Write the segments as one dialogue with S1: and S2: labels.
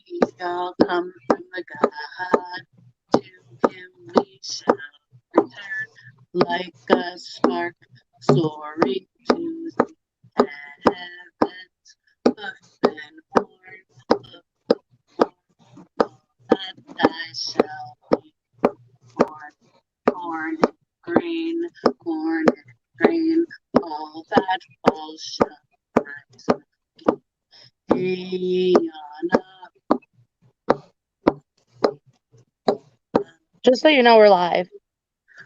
S1: We all come from the God. To him we shall return, like a spark soaring to the heavens. Earth and born, that I shall be corn and grain, corn and grain, all that falls shall rise. Aeon
S2: Just so you know, we're live.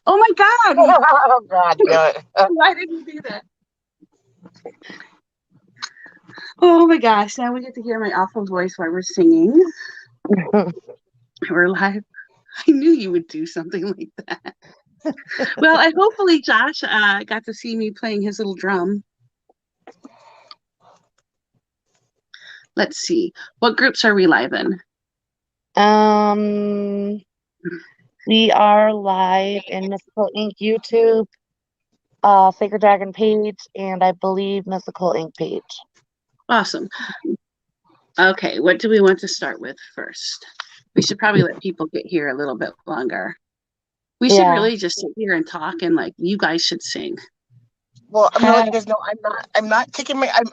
S1: Oh my God!
S3: Oh God, no.
S1: Why did you do that? Oh my gosh! Now we get to hear my awful voice while we're singing. We're live. I knew you would do something like that. Well, I hopefully Josh got to see me playing his little drum. Let's see. What groups are we live in?
S2: We are live in Mystical Inc. YouTube, Sacred Dragon page, and I believe Mystical Inc. page.
S1: Awesome. Okay, what do we want to start with first? We should probably let people get here a little bit longer. We should really just sit here and talk, and like you guys should sing.
S3: Well, I'm gonna let you guys know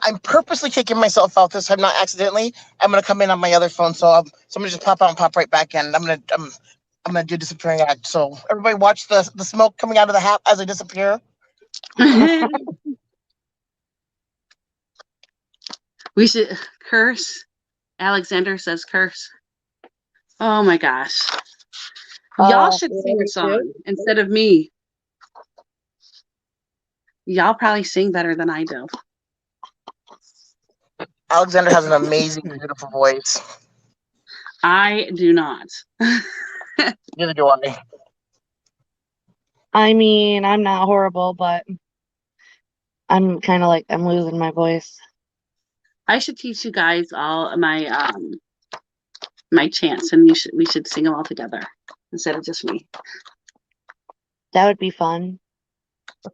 S3: I'm purposely kicking myself out this time, not accidentally. I'm gonna come in on my other phone, so I'm gonna just pop out and pop right back in. I'm gonna do a disappearing act. So everybody watch the smoke coming out of the hat as I disappear.
S1: We should curse. Alexander says curse. Oh my gosh. Y'all should sing a song instead of me. Y'all probably sing better than I do.
S3: Alexander has an amazing, beautiful voice.
S1: I do not.
S3: Neither do I.
S2: I mean, I'm not horrible, but I'm kind of like I'm losing my voice.
S1: I should teach you guys all my my chants, and we should sing them all together instead of just me.
S2: That would be fun.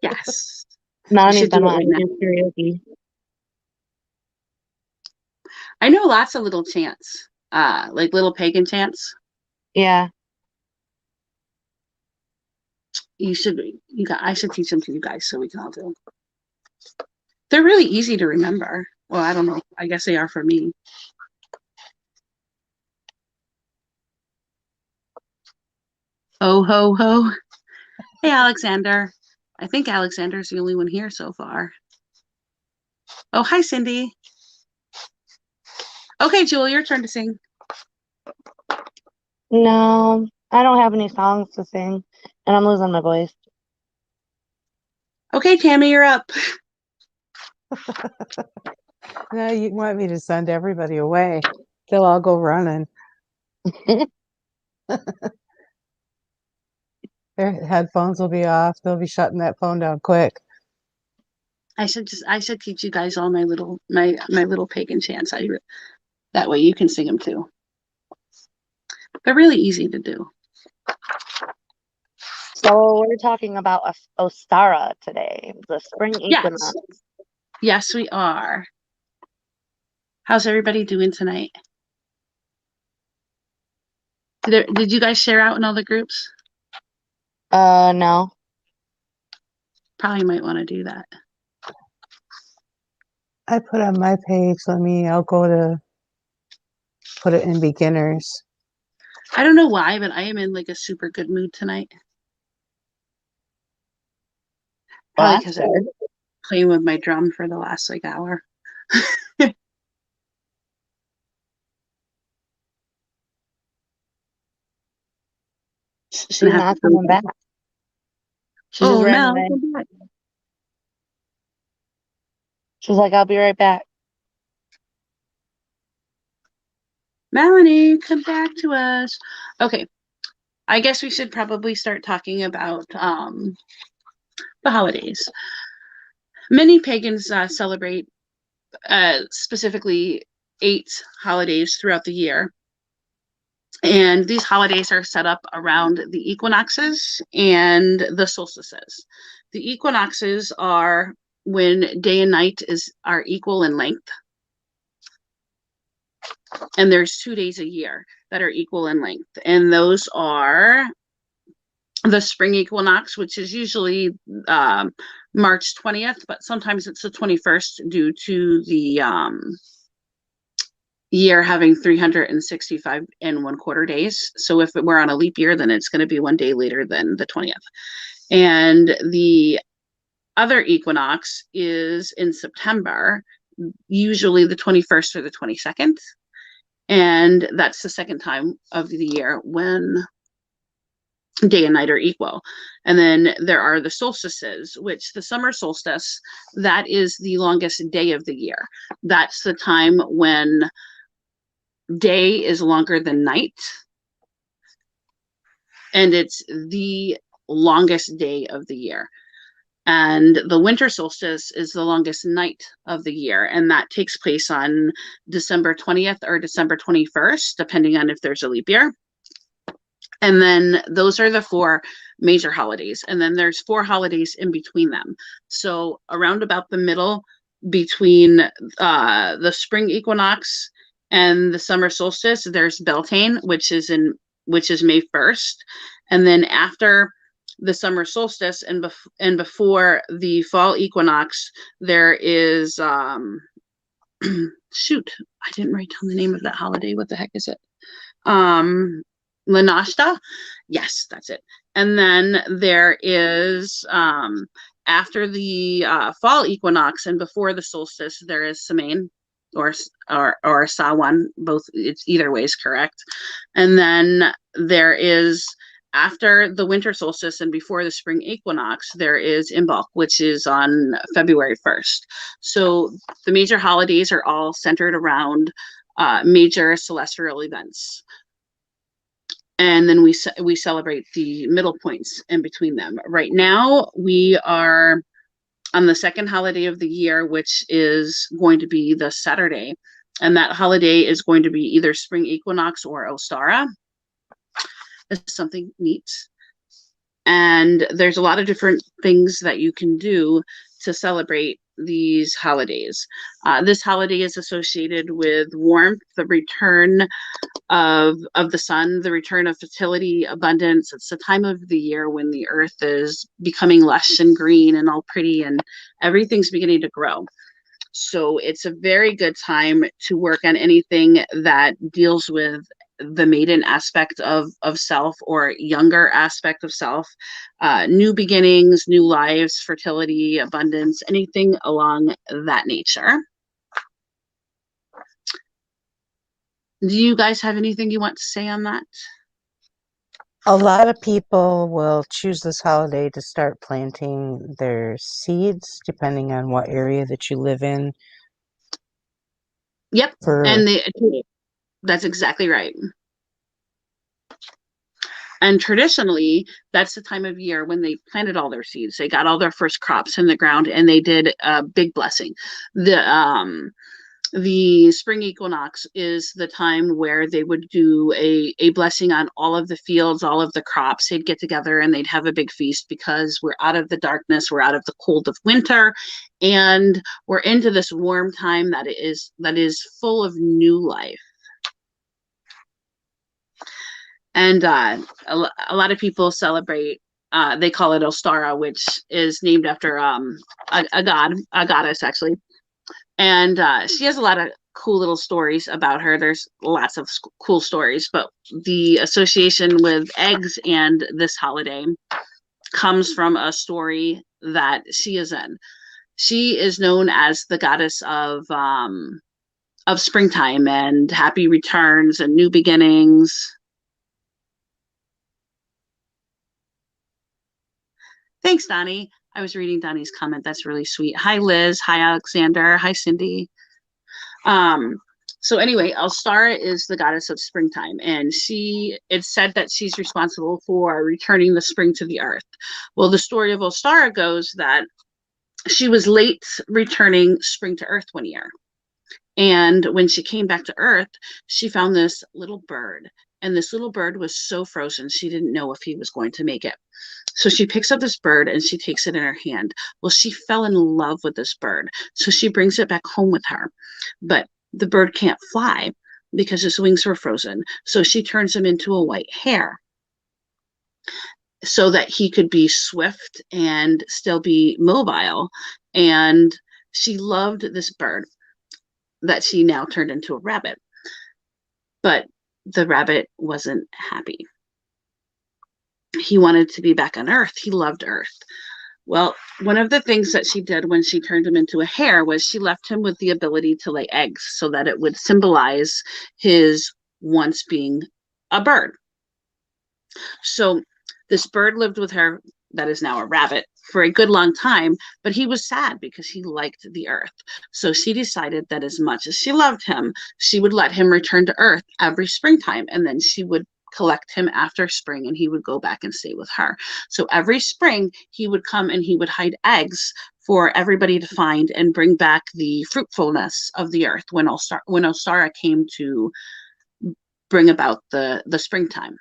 S1: Yes.
S2: Melanie's been wanting to do karaoke.
S1: I know lots of little chants, like little pagan chants.
S2: Yeah.
S1: I should teach them to you guys so we can all do them. They're really easy to remember. Well, I don't know. I guess they are for me. Oh, ho, ho. Hey, Alexander. I think Alexander's the only one here so far. Oh, hi, Cindy. Okay, Jewel, your turn to sing.
S2: No, I don't have any songs to sing, and I'm losing my voice.
S1: Okay, Tammy, you're up.
S4: No, you want me to send everybody away. They'll all go running. Their headphones will be off. They'll be shutting that phone down quick.
S1: I should teach you guys all my little pagan chants. That way you can sing them too. They're really easy to do.
S2: So we're talking about Ostara today, the Spring Equinox.
S1: Yes, we are. How's everybody doing tonight? Did you guys share out in all the groups?
S2: No.
S1: Probably might want to do that.
S4: I put on my page. I'll go to put it in beginners.
S1: I don't know why, but I am in like a super good mood tonight. Probably because I've been playing with my drum for the last like hour.
S2: She's not coming back. She just ran away. She's like, I'll be right back.
S1: Melanie, come back to us. Okay. I guess we should probably start talking about the holidays. Many pagans celebrate specifically 8 holidays throughout the year. And these holidays are set up around the equinoxes and the solstices. The equinoxes are when day and night are equal in length. And there's 2 days a year that are equal in length. And those are the spring equinox, which is usually March 20th, but sometimes it's the 21st due to the year having 365 and 1/4 days. So if we're on a leap year, then it's going to be 1 day later than the 20th. And the other equinox is in September, usually the 21st or the 22nd. And that's the second time of the year when day and night are equal. And then there are the solstices, which the summer solstice, that is the longest day of the year. That's the time when day is longer than night. And it's the longest day of the year. And the winter solstice is the longest night of the year. And that takes place on December 20th or December 21st, depending on if there's a leap year. And then those are the 4 major holidays. And then there's 4 holidays in between them. So around about the middle between the spring equinox and the summer solstice, there's Beltane, which is May 1st. And then after the summer solstice and before the fall equinox, there is shoot, I didn't write down the name of that holiday. What the heck is it? Lanashta? Yes, that's it. And then there is after the fall equinox and before the solstice, there is Samain or Sawan. Both, it's either way is correct. And then there is after the winter solstice and before the spring equinox, there is Imbolc, which is on February 1st. So the major holidays are all centered around major celestial events. And then we celebrate the middle points in between them. Right now, we are on the second holiday of the year, which is going to be the Saturday. And that holiday is going to be either spring equinox or Ostara. It's something neat. And there's a lot of different things that you can do to celebrate these holidays. This holiday is associated with warmth, the return of the sun, the return of fertility, abundance. It's the time of the year when the earth is becoming lush and green and all pretty and everything's beginning to grow. So it's a very good time to work on anything that deals with the maiden aspect of self or younger aspect of self, new beginnings, new lives, fertility, abundance, anything along that nature. Do you guys have anything you want to say on that?
S4: A lot of people will choose this holiday to start planting their seeds, depending on what area that you live in.
S1: Yep, and that's exactly right. And traditionally, that's the time of year when they planted all their seeds. They got all their first crops in the ground, and they did a big blessing. The spring equinox is the time where they would do a blessing on all of the fields, all of the crops. They'd get together and they'd have a big feast because we're out of the darkness, we're out of the cold of winter, and we're into this warm time that is full of new life. And a lot of people celebrate, they call it Ostara, which is named after a goddess, actually. And she has a lot of cool little stories about her. There's lots of cool stories, but the association with eggs and this holiday comes from a story that she is in. She is known as the goddess of springtime and happy returns and new beginnings. Thanks, Donnie. I was reading Donnie's comment. That's really sweet. Hi, Liz. Hi, Alexander. Hi, Cindy. So anyway, Ostara is the goddess of springtime, and it's said that she's responsible for returning the spring to the earth. Well, the story of Ostara goes that she was late returning spring to earth one year. And when she came back to earth, she found this little bird. And this little bird was so frozen, she didn't know if he was going to make it. So she picks up this bird and she takes it in her hand. Well, she fell in love with this bird. So she brings it back home with her. But the bird can't fly. because his wings were frozen. So she turns him into a white hare so that he could be swift and still be mobile. And she loved this bird that she now turned into a rabbit. But the rabbit wasn't happy. He wanted to be back on Earth. He loved Earth. Well, one of the things that she did when she turned him into a hare was she left him with the ability to lay eggs so that it would symbolize his once being a bird. So this bird lived with her, that is now a rabbit, for a good long time, but he was sad because he liked the Earth. So she decided that as much as she loved him, she would let him return to Earth every springtime, and then she would collect him after spring and he would go back and stay with her. So every spring he would come and he would hide eggs for everybody to find and bring back the fruitfulness of the Earth when Ostara came to bring about the springtime.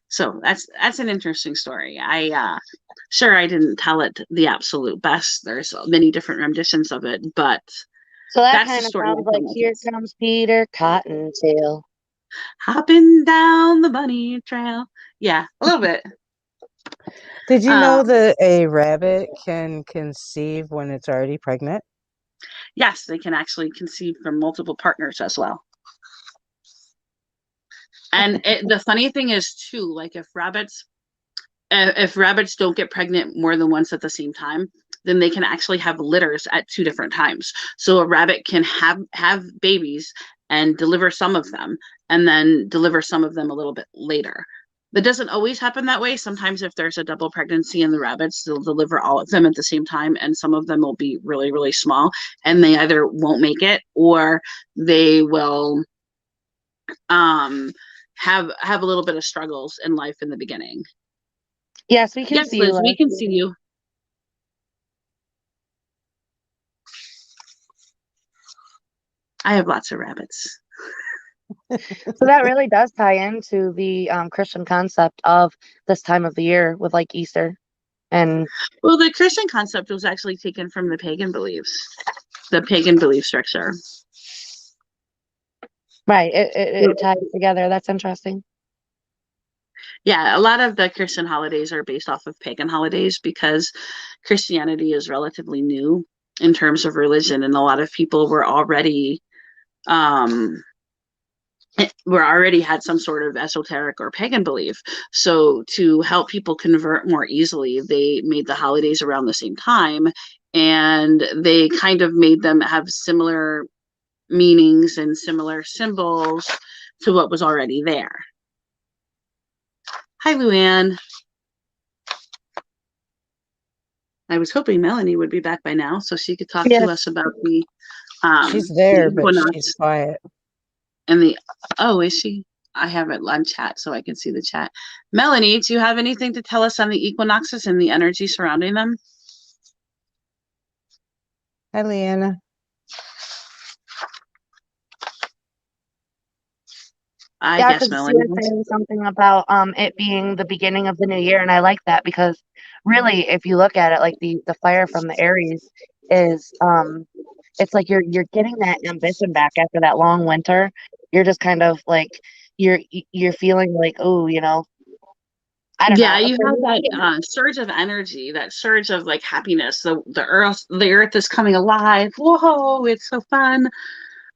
S1: So that's an interesting story. Sure, I didn't tell it the absolute best. There's many different renditions of it, but
S2: So that
S1: that's the
S2: kind of
S1: story.
S2: sounds like Here Comes Peter Cottontail.
S1: Hopping down the bunny trail. Yeah, a little bit.
S4: Did you know that a rabbit can conceive when it's already pregnant?
S1: Yes, they can actually conceive from multiple partners as well. And the funny thing is too, like if rabbits don't get pregnant more than once at the same time, then they can actually have litters at 2 different times. So a rabbit can have babies and deliver some of them, and then deliver some of them a little bit later. That doesn't always happen that way. Sometimes if there's a double pregnancy in the rabbits, they'll deliver all of them at the same time, and some of them will be really, really small, and they either won't make it or they will have a little bit of struggles in life in the beginning.
S2: Yes, we can see
S1: Liz,
S2: you.
S1: we can see you. I have lots of rabbits.
S2: So that really does tie into the Christian concept of this time of the year with like Easter. And
S1: well, the Christian concept was actually taken from the pagan beliefs, the pagan belief structure.
S2: Right, it ties together. That's interesting.
S1: Yeah, a lot of the Christian holidays are based off of pagan holidays because Christianity is relatively new in terms of religion, and a lot of people were already had some sort of esoteric or pagan belief. So to help people convert more easily, they made the holidays around the same time, and they kind of made them have similar meanings and similar symbols to what was already there. Hi, Luann. I was hoping Melanie would be back by now so she could talk to us about the
S4: she's there,
S1: the
S4: but
S1: Equinox
S4: she's quiet.
S1: and the is she? I have it on chat so I can see the chat. Melanie, do you have anything to tell us on the equinoxes and the energy surrounding them?
S4: Hi, Leanna.
S1: I guess Melanie.
S2: You were saying something about it being the beginning of the new year, and I like that because really, if you look at it, like the fire from the Aries is it's like you're getting that ambition back after that long winter. You're just kind of like you're feeling like, oh, I don't know.
S1: You have that surge of energy, that surge of like happiness. The earth is coming alive. Whoa, it's so fun.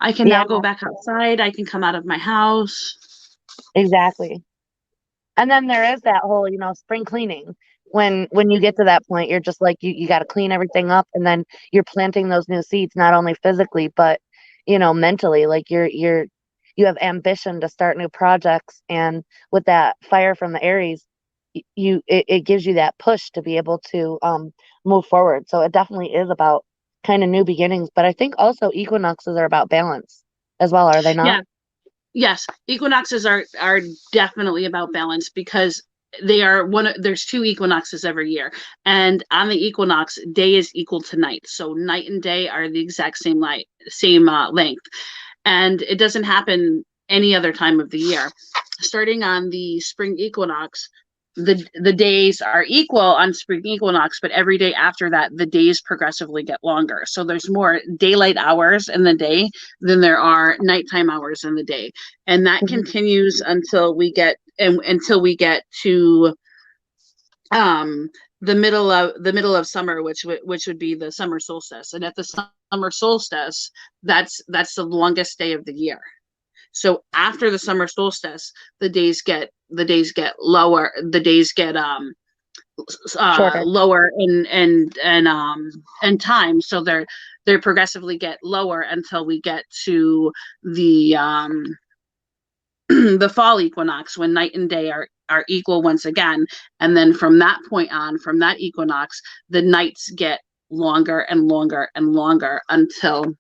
S1: I can now go back outside. I can come out of my house.
S2: Exactly. And then there is that whole, spring cleaning. When you get to that point, you're just like you got to clean everything up, and then you're planting those new seeds, not only physically but mentally. Like you have ambition to start new projects, and with that fire from the Aries, it gives you that push to be able to move forward. So it definitely is about kind of new beginnings. But I think also equinoxes are about balance as well, are they not?
S1: Yeah. Yes, equinoxes are definitely about balance because they are there's 2 equinoxes every year, and on the equinox, day is equal to night. So night and day are the exact same length, and it doesn't happen any other time of the year. Starting on the spring equinox, the days are equal on spring equinox, but every day after that, the days progressively get longer. So there's more daylight hours in the day than there are nighttime hours in the day, and that continues until we get to the middle of summer, which would be the summer solstice. And at the summer solstice, that's the longest day of the year. So after the summer solstice, the days get lower. The days get lower in time. So they progressively get lower until we get to the the fall equinox, when night and day are equal once again. And then from that point on, from that equinox, the nights get longer and longer and longer until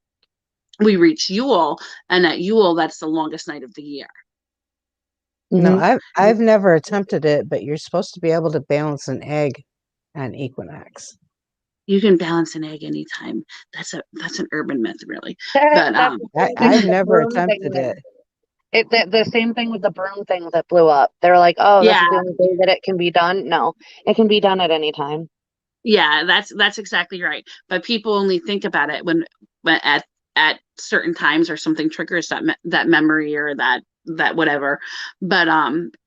S1: we reach Yule. And at Yule, that's the longest night of the year.
S4: No, I've never attempted it, but you're supposed to be able to balance an egg on equinox.
S1: You can balance an egg anytime. That's an urban myth, really. But
S4: I've never attempted it.
S2: The same thing with the broom thing that blew up. They were like, "Oh, this is the only day that it can be done." No, it can be done at any time.
S1: Yeah, that's exactly right. But people only think about it when at certain times, or something triggers that memory, or that whatever. But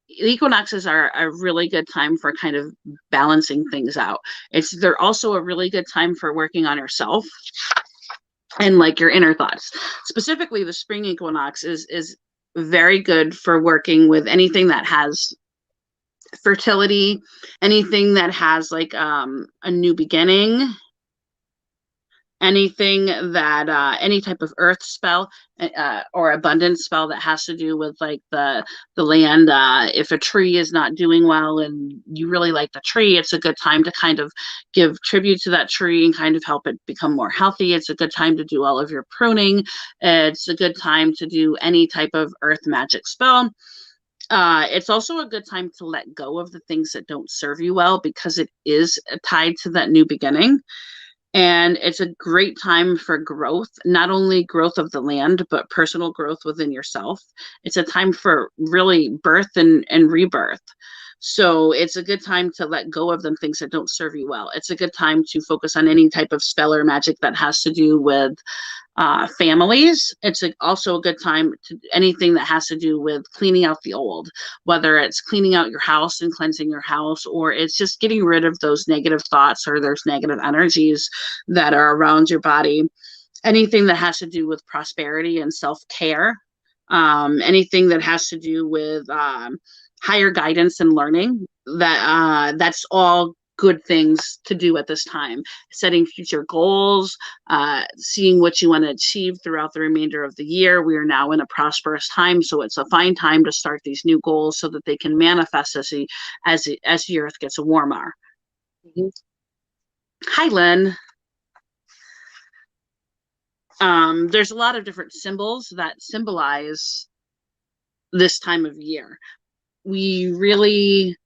S1: equinoxes are a really good time for kind of balancing things out. They're also a really good time for working on yourself and like your inner thoughts. Specifically, the spring equinox is very good for working with anything that has fertility, anything that has like a new beginning, anything that any type of earth spell or abundance spell that has to do with like the land. If a tree is not doing well and you really like the tree, it's a good time to kind of give tribute to that tree and kind of help it become more healthy. It's a good time to do all of your pruning. It's a good time to do any type of earth magic spell. It's also a good time to let go of the things that don't serve you well, because it is tied to that new beginning. And it's a great time for growth, not only growth of the land, but personal growth within yourself. It's a time for really birth and rebirth. So it's a good time to let go of them things that don't serve you well. It's a good time to focus on any type of spell or magic that has to do with families. It's also a good time to anything that has to do with cleaning out the old, whether it's cleaning out your house and cleansing your house, or it's just getting rid of those negative thoughts or those negative energies that are around your body. Anything that has to do with prosperity and self-care, anything that has to do with higher guidance and learning, that's all good things to do at this time. Setting future goals, seeing what you want to achieve throughout the remainder of the year. We are now in a prosperous time, so it's a fine time to start these new goals so that they can manifest as the earth gets warmer. Hi, Lynn. There's a lot of different symbols that symbolize this time of year. We really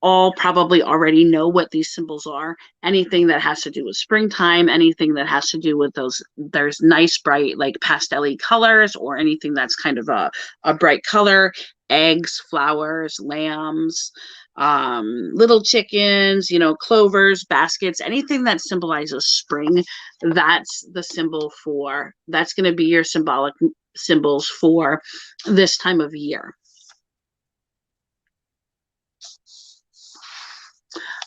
S1: all probably already know what these symbols are. Anything that has to do with springtime, anything that has to do with there's nice bright like pastel-y colors, or anything that's kind of a bright color, eggs, flowers, lambs, little chickens, clovers, baskets, anything that symbolizes spring. That's going to be your symbolic symbols for this time of year.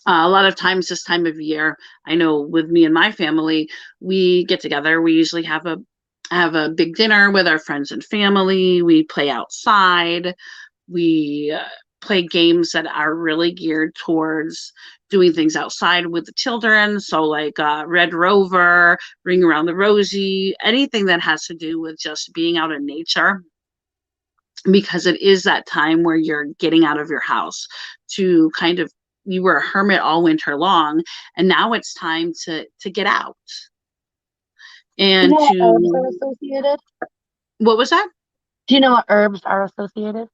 S1: A lot of times this time of year, I know with me and my family, we get together. We usually have a big dinner with our friends and family. We play outside. We play games that are really geared towards doing things outside with the children. So like Red Rover, Ring Around the Rosie, anything that has to do with just being out in nature. Because it is that time where you're getting out of your house to kind of, you were a hermit all winter long, and now it's time to get out. And
S2: do you know what herbs are associated?
S1: What was that?
S2: Do you know what herbs are associated?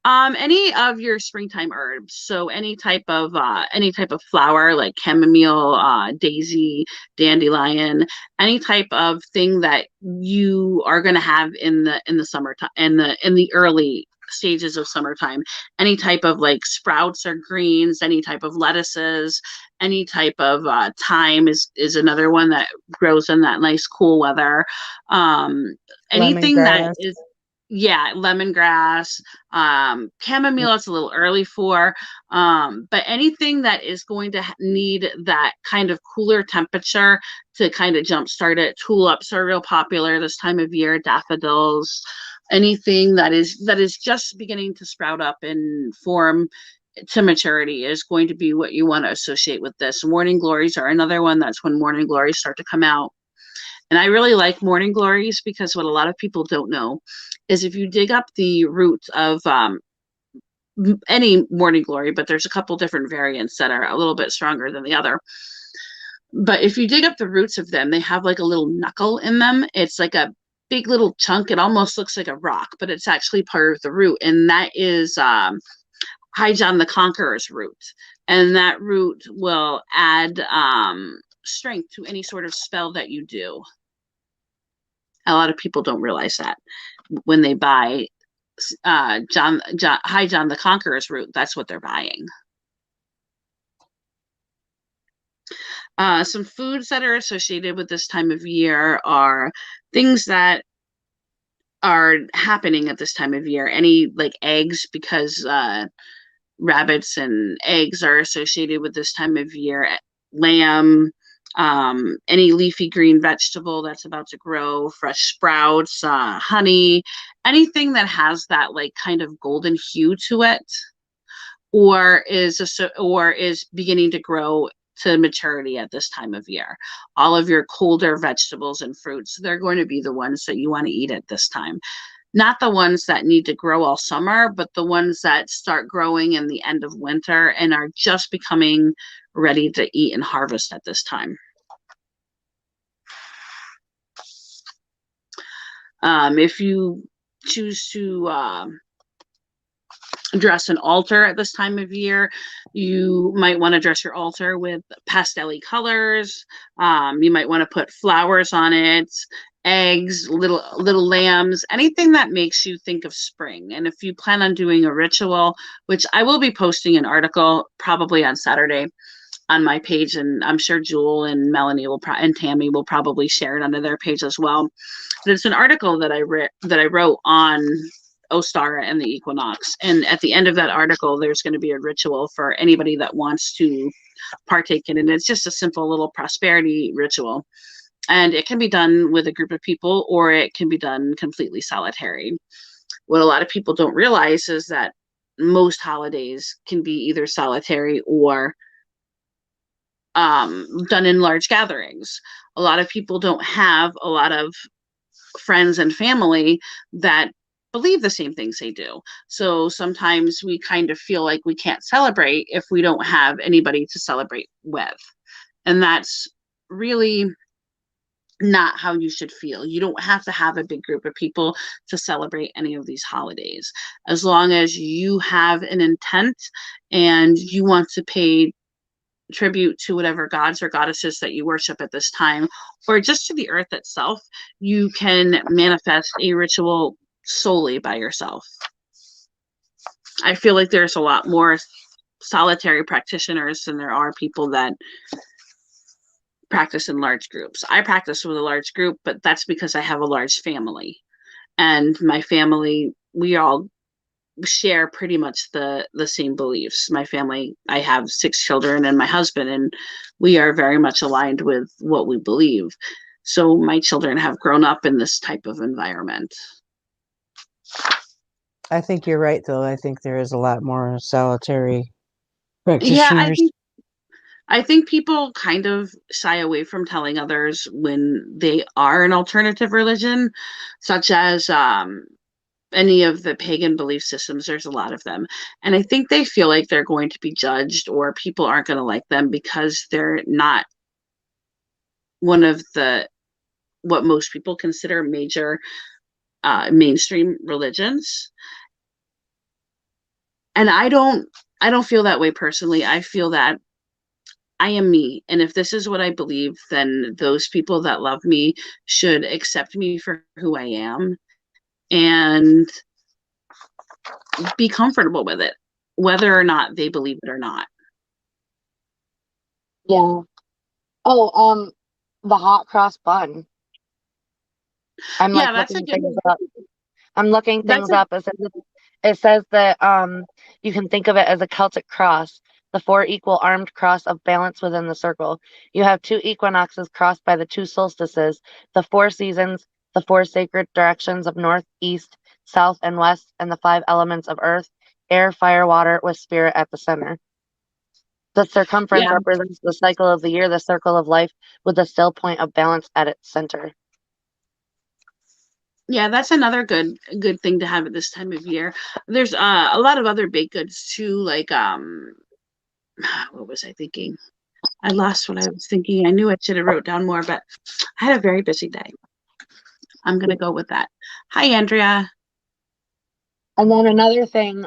S1: Any of your springtime herbs. So any type of flower like chamomile, daisy, dandelion, any type of thing that you are going to have in the summertime, in the early stages of summertime. Any type of like sprouts or greens, any type of lettuces, any type of thyme is another one that grows in that nice cool weather. Anything that
S4: Lemongrass.
S1: is, yeah, lemongrass, chamomile, it's a little early for, but anything that is going to need that kind of cooler temperature to kind of jumpstart it. Tulips are real popular this time of year, daffodils, anything that is just beginning to sprout up and form to maturity is going to be what you want to associate with this. Morning glories are another one. That's when morning glories start to come out. And I really like morning glories because what a lot of people don't know is if you dig up the roots of any morning glory, but there's a couple different variants that are a little bit stronger than the other. But if you dig up the roots of them, they have like a little knuckle in them. It's like a big little chunk. It almost looks like a rock, but it's actually part of the root. And that is High John the Conqueror's root. And that root will add strength to any sort of spell that you do. A lot of people don't realize that when they buy High John the Conqueror's root, that's what they're buying. Some foods that are associated with this time of year are things that are happening at this time of year. Any like eggs, because rabbits and eggs are associated with this time of year. Lamb, any leafy green vegetable that's about to grow, fresh sprouts, honey, anything that has that like kind of golden hue to it, or is beginning to grow to maturity at this time of year. All of your colder vegetables and fruits, they're going to be the ones that you want to eat at this time. Not the ones that need to grow all summer, but the ones that start growing in the end of winter and are just becoming ready to eat and harvest at this time. If you choose to dress an altar at this time of year, you might want to dress your altar with pastel-y colors. You might want to put flowers on it, eggs, little lambs, anything that makes you think of spring. And if you plan on doing a ritual, which I will be posting an article probably on Saturday on my page, and I'm sure Jewel and Melanie and Tammy will probably share it onto their page as well. But it's an article that I wrote on Ostara and the equinox. And at the end of that article, there's going to be a ritual for anybody that wants to partake in it. And it's just a simple little prosperity ritual. And it can be done with a group of people, or it can be done completely solitary. What a lot of people don't realize is that most holidays can be either solitary or done in large gatherings. A lot of people don't have a lot of friends and family that believe the same things they do. So sometimes we kind of feel like we can't celebrate if we don't have anybody to celebrate with. And that's really not how you should feel. You don't have to have a big group of people to celebrate any of these holidays. As long as you have an intent and you want to pay tribute to whatever gods or goddesses that you worship at this time, or just to the earth itself, you can manifest a ritual solely by yourself. I feel like there's a lot more solitary practitioners than there are people that practice in large groups. I practice with a large group, but that's because I have a large family. And my family, we all share pretty much the same beliefs. My family, I have 6 children and my husband, and we are very much aligned with what we believe. So my children have grown up in this type of environment.
S4: I think you're right, though. I think there is a lot more solitary
S1: Yeah,
S4: practitioners.
S1: I think people kind of shy away from telling others when they are an alternative religion, such as any of the pagan belief systems. There's a lot of them. And I think they feel like they're going to be judged or people aren't going to like them because they're not one of the, what most people consider major mainstream religions. And I don't feel that way personally. I feel that I am me. And if this is what I believe, then those people that love me should accept me for who I am. And be comfortable with it, whether or not they believe it or not.
S2: Yeah. Oh, the hot cross bun. I'm
S1: Yeah,
S2: like
S1: that's a
S2: looking
S1: good
S2: things up. I'm looking
S1: that's
S2: things
S1: a
S2: up. It says that you can think of it as a Celtic cross, the four equal armed cross of balance within the circle. You have two equinoxes crossed by the two solstices, the four seasons, the four sacred directions of north, east, south, and west, and the five elements of earth, air, fire, water, with spirit at the center. The circumference
S1: yeah.
S2: represents the cycle of the year, the circle of life, with the still point of balance at its center.
S1: Yeah, that's another good thing to have at this time of year. There's a lot of other baked goods too, like what was I thinking? I lost what I was thinking. I knew I should have wrote down more, but I had a very busy day. I'm gonna go with that. Hi, Andrea.
S2: And then another thing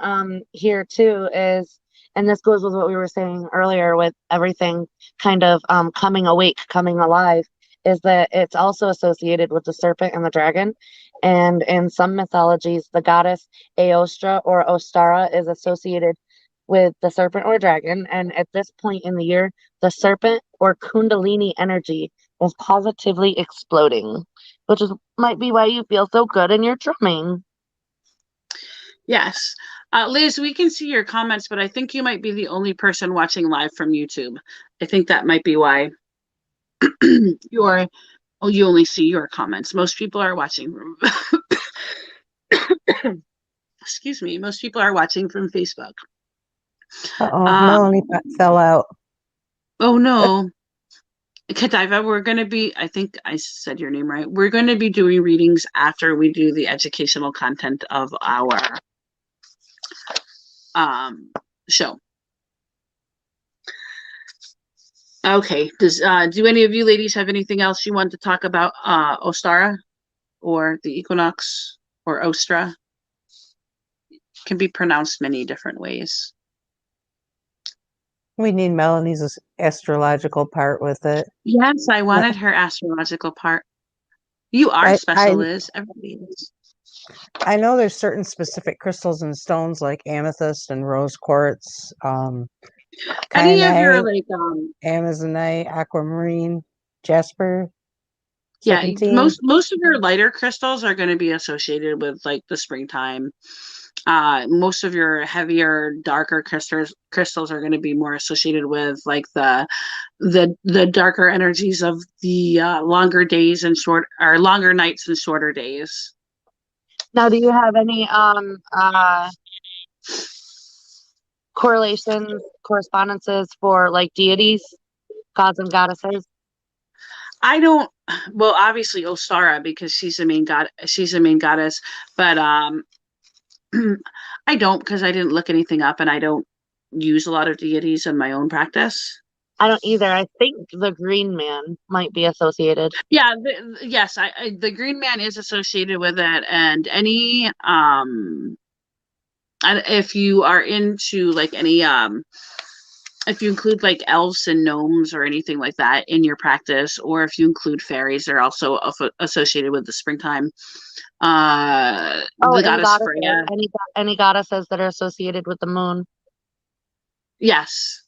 S2: here too is, and this goes with what we were saying earlier with everything kind of coming awake, coming alive, is that it's also associated with the serpent and the dragon. And in some mythologies, the goddess Aostra or Ostara is associated with the serpent or dragon. And at this point in the year, the serpent or Kundalini energy is positively exploding, which is might be why you feel so good in your drumming.
S1: Yes. Liz, we can see your comments, but I think you might be the only person watching live from YouTube. I think that might be why you're you only see your comments. Most people are watching from excuse me, most people are watching from Facebook.
S4: Uh-oh,
S1: Um,
S4: Melanie fell out.
S1: oh no. Kadiva, we're going to be, I think I said your name right. We're going to be doing readings after we do the educational content of our show. Okay. Do any of you ladies have anything else you want to talk about Ostara or the equinox or Ostra? Can be pronounced many different ways.
S4: We need Melanie's astrological part with it.
S1: Yes, I wanted her astrological part. You are special, Liz. Everybody is.
S4: I know there's certain specific crystals and stones like amethyst and rose quartz,
S1: Any of your
S4: kyanite,
S1: like
S4: amazonite, aquamarine, jasper,
S1: yeah,
S4: serpentine.
S1: most of your lighter crystals are going to be associated with like the springtime. Most of your heavier, darker crystals are going to be more associated with like the darker energies of the longer days and longer nights and shorter days.
S2: Now, do you have any correspondences for like deities, gods and goddesses?
S1: I don't. Well, obviously Ostara because she's the main god. She's the main goddess, but I don't because I didn't look anything up and I don't use a lot of deities in my own practice.
S2: I don't either. I think the green man might be associated.
S1: Yeah, yes, the green man is associated with it, and any if you are into like any if you include like elves and gnomes or anything like that in your practice, or if you include fairies, they're also associated with the springtime.
S2: Oh,
S1: The
S2: and
S1: goddess
S2: goddesses.
S1: Freya.
S2: Any goddesses that are associated with the moon.
S1: Yes.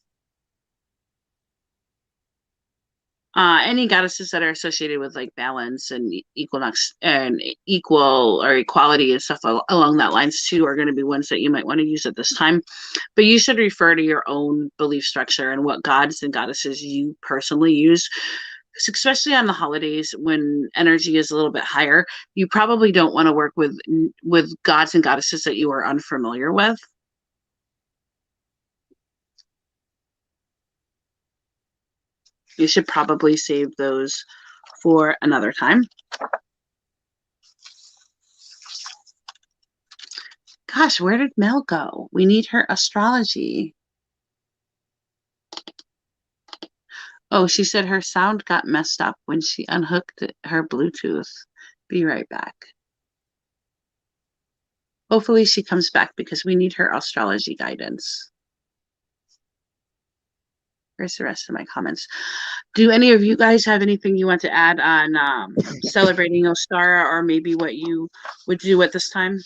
S1: Any goddesses that are associated with like balance and equinox and equal or equality and stuff along that lines too are going to be ones that you might want to use at this time. But you should refer to your own belief structure and what gods and goddesses you personally use. Especially on the holidays when energy is a little bit higher, you probably don't want to work with gods and goddesses that you are unfamiliar with. You should probably save those for another time. Gosh, where did Mel go? We need her astrology. Oh, she said her sound got messed up when she unhooked her Bluetooth. Be right back. Hopefully she comes back because we need her astrology guidance. Where's the rest of my comments? Do any of you guys have anything you want to add on celebrating Ostara or maybe what you would do at this time?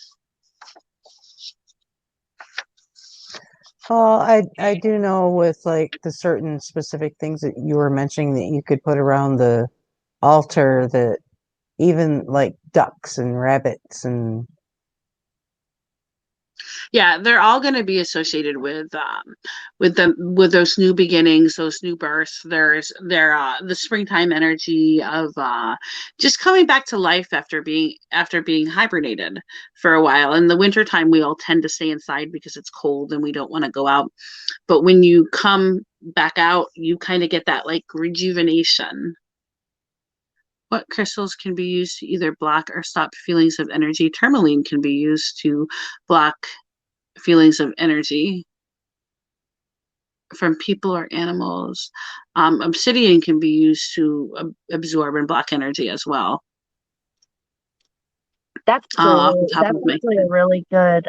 S4: Well, I do know with like the certain specific things that you were mentioning that you could put around the altar, that even like ducks and rabbits and
S1: Yeah, they're all going to be associated with those new beginnings, those new births. The springtime energy of just coming back to life after being hibernated for a while. In the wintertime, we all tend to stay inside because it's cold and we don't want to go out. But when you come back out, you kind of get that like rejuvenation. What crystals can be used to either block or stop feelings of energy? Tourmaline can be used to block feelings of energy from people or animals. Obsidian can be used to absorb and block energy as well.
S2: That's
S1: Off the top
S2: that's
S1: of my
S2: actually
S1: head.
S2: a really good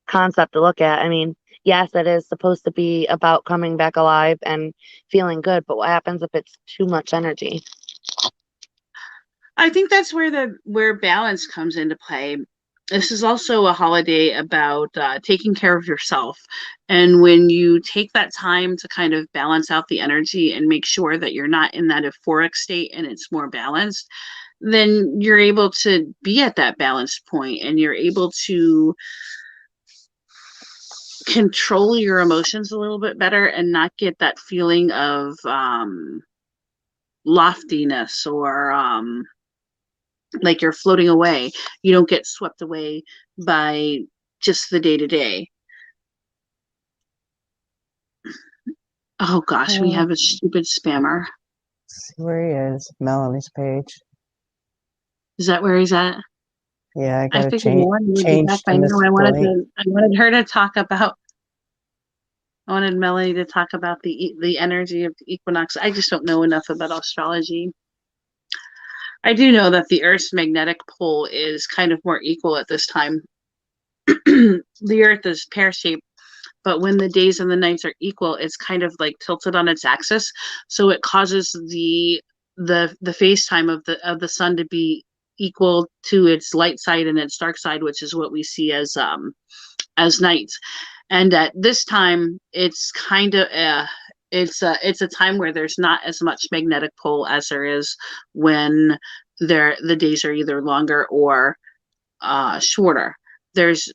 S2: concept to look at. I mean, yes, it is supposed to be about coming back alive and feeling good, but what happens if it's too much energy?
S1: I think that's where balance comes into play. This is also a holiday about taking care of yourself. And when you take that time to kind of balance out the energy and make sure that you're not in that euphoric state and it's more balanced, then you're able to be at that balanced point and you're able to control your emotions a little bit better and not get that feeling of loftiness or like you're floating away. You don't get swept away by just the day to day. Oh gosh, we have a stupid spammer.
S4: see where he is. Melanie's page.
S1: Is that where he's at?
S4: Yeah, I
S1: I
S4: gotta
S1: figured Melanie would be back
S4: change
S1: by
S4: to
S1: now.
S4: Miss Blake.
S1: I wanted her to talk about. I wanted Melanie to talk about the energy of the equinox. I just don't know enough about astrology. I do know that the Earth's magnetic pole is kind of more equal at this time. The Earth is pear-shaped, but when the days and the nights are equal, it's kind of like tilted on its axis, so it causes the phase time of the sun to be equal to its light side and its dark side, which is what we see as nights. And at this time, it's kind of it's a time where there's not as much magnetic pull as there is when the days are either longer or shorter. There's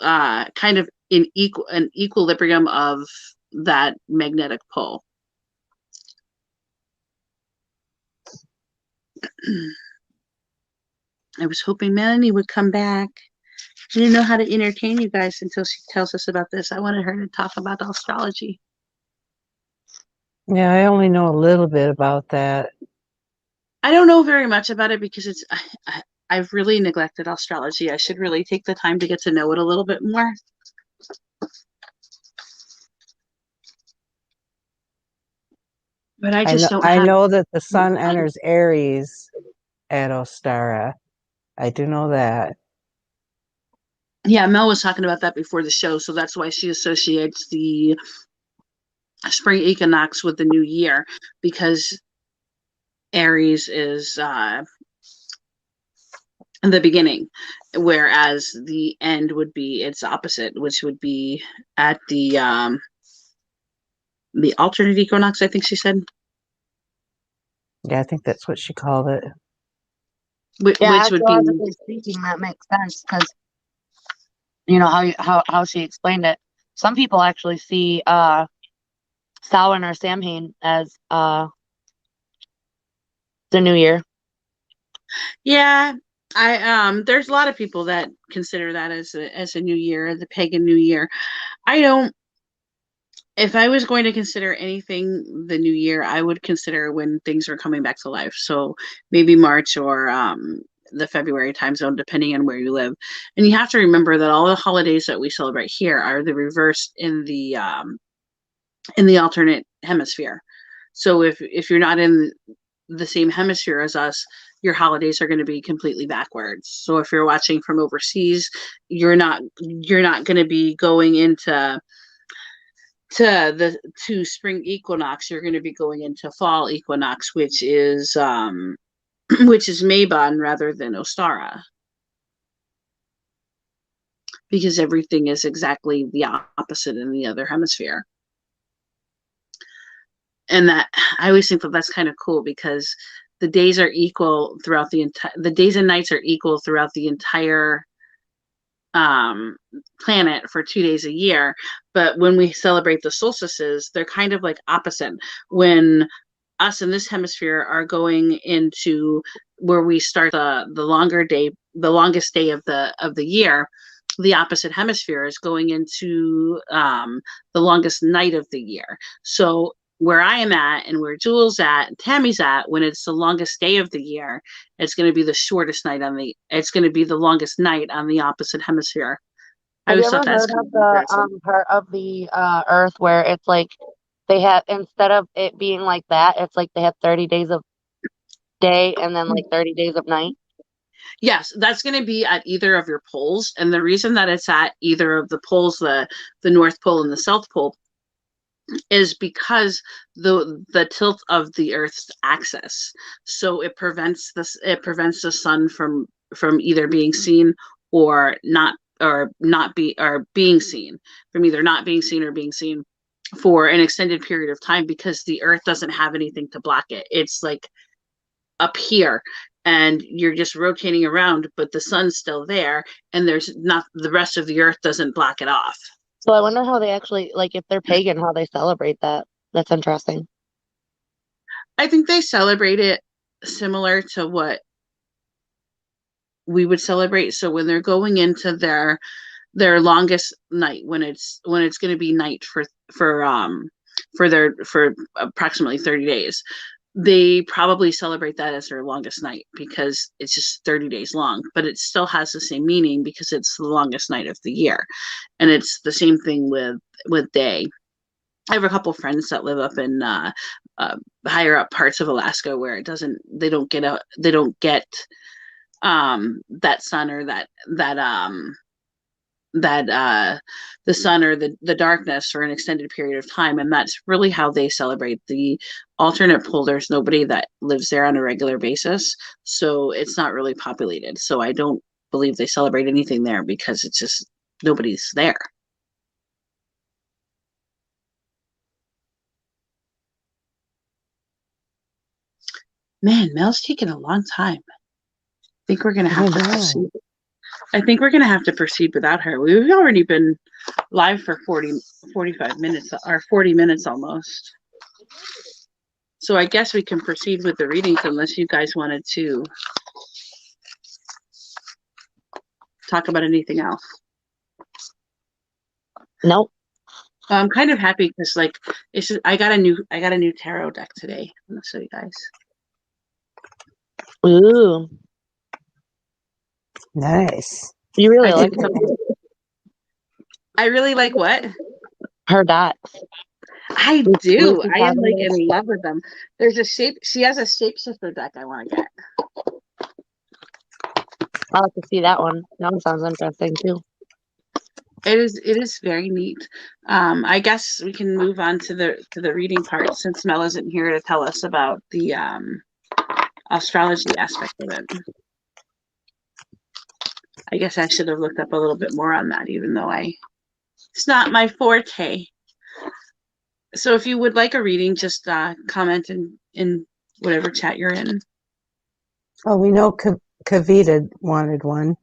S1: kind of an equilibrium of that magnetic pull. I was hoping Melanie would come back. I didn't know how to entertain you guys until she tells us about this. I wanted her to talk about astrology.
S4: Yeah, I only know a little bit about that.
S1: I don't know very much about it because I've really neglected astrology. I should really take the time to get to know it a little bit more. But I just don't
S4: I
S1: have
S4: know that the sun
S1: time.
S4: enters Aries at Ostara. I do know that.
S1: Yeah, Mel was talking about that before the show, so that's why she associates the spring equinox with the new year, because Aries is the beginning, whereas the end would be its opposite, which would be at the alternate equinox, I think she said.
S4: Yeah, I think that's what she called it.
S1: Which
S2: Yeah,
S1: would be
S2: astrologically speaking, that makes sense because you know how she explained it. Some people actually see Samhain or Samhain as the new year.
S1: yeah. I there's a lot of people that consider that as a new year, the pagan new year. I don't. If I was going to consider anything the new year, I would consider when things are coming back to life. So maybe March or the February time zone, depending on where you live. And you have to remember that all the holidays that we celebrate here are the reverse in the alternate hemisphere. So if you're not in the same hemisphere as us, your holidays are going to be completely backwards. So if you're watching from overseas, you're not going to be going into to spring equinox. You're going to be going into fall equinox, which is which is Mabon rather than Ostara. because everything is exactly the opposite in the other hemisphere. And that I always think that that's kind of cool because the days are equal throughout the days and nights are equal throughout the entire planet for 2 days a year. But when we celebrate the solstices, they're kind of like opposite. When us in this hemisphere are going into where we start the longer day, the longest day of the year, the opposite hemisphere is going into the longest night of the year. So where I am at and where Jules at, Tammy's at, when it's the longest day of the year, it's going to be the shortest night it's going to be the longest night on the opposite hemisphere. I
S2: Have you
S1: always
S2: ever
S1: thought that's
S2: heard
S1: kind
S2: of
S1: of interesting.
S2: the part of the Earth where it's like they have, instead of it being like that, it's like they have 30 days of day and then like 30 days of night?
S1: Yes, that's going to be at either of your poles. And the reason that it's at either of the poles, the North Pole and the South Pole, is because the tilt of the Earth's axis. So it prevents the sun from either being seen or being seen, from either not being seen or being seen for an extended period of time, because the Earth doesn't have anything to block it. It's like up here and you're just rotating around, but the sun's still there, and there's not, the rest of the Earth doesn't block it off.
S2: So I wonder how they actually, like, if they're pagan, how they celebrate that. That's interesting.
S1: I think they celebrate it similar to what we would celebrate. So when they're going into their longest night, when it's going to be night for approximately 30 days, they probably celebrate that as their longest night because it's just 30 days long, but it still has the same meaning because it's the longest night of the year. And it's the same thing with day. I have a couple friends that live up in higher up parts of Alaska where they don't get that sun, or that the sun or the darkness for an extended period of time, and that's really how they celebrate the alternate pole. There's nobody that lives there on a regular basis, so it's not really populated. So I don't believe they celebrate anything there because it's just nobody's there. Man, Mel's taking a long time. I think we're gonna have to proceed. I think we're gonna have to proceed without her. We've already been live for 45 minutes, or 40 minutes almost. So I guess we can proceed with the readings unless you guys wanted to talk about anything else.
S2: Nope.
S1: I'm kind of happy because like it's just, I got a new tarot deck today. I'm gonna show you guys.
S2: Ooh.
S4: Nice.
S2: You really
S1: I
S2: like
S1: did something. I really like what?
S2: her dots.
S1: I
S2: With
S1: do.
S2: Lucy
S1: I am like
S2: Cavendish.
S1: in love with them. There's a shape. She has a shapeshifter deck I want to get.
S2: I'll have to see that one. That one sounds interesting too.
S1: It is very neat. I guess we can move on to the reading part since Mel isn't here to tell us about the astrology aspect of it. I guess I should have looked up a little bit more on that, even though it's not my forte. So if you would like a reading, just comment in whatever chat you're in.
S4: Oh, we know Kavita wanted one.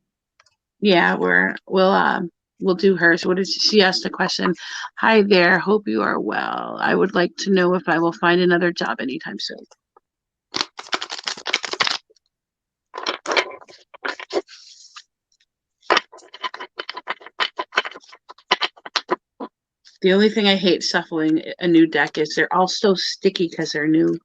S1: Yeah, we'll do hers. What is she asked a question? Hi there, hope you are well. I would like to know if I will find another job anytime soon. The only thing I hate shuffling a new deck is they're all so sticky because they're new.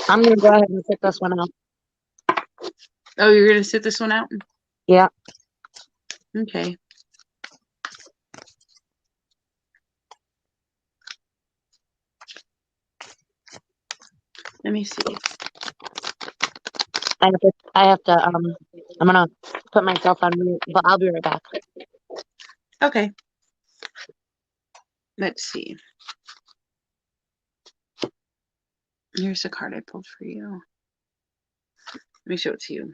S2: I'm gonna go ahead and sit this one out.
S1: Oh, you're gonna sit this one out?
S2: Yeah.
S1: Okay. Let me see.
S2: I have to I'm gonna put myself on mute, but I'll be right back.
S1: Okay. Let's see. Here's a card I pulled for you. me show it to you.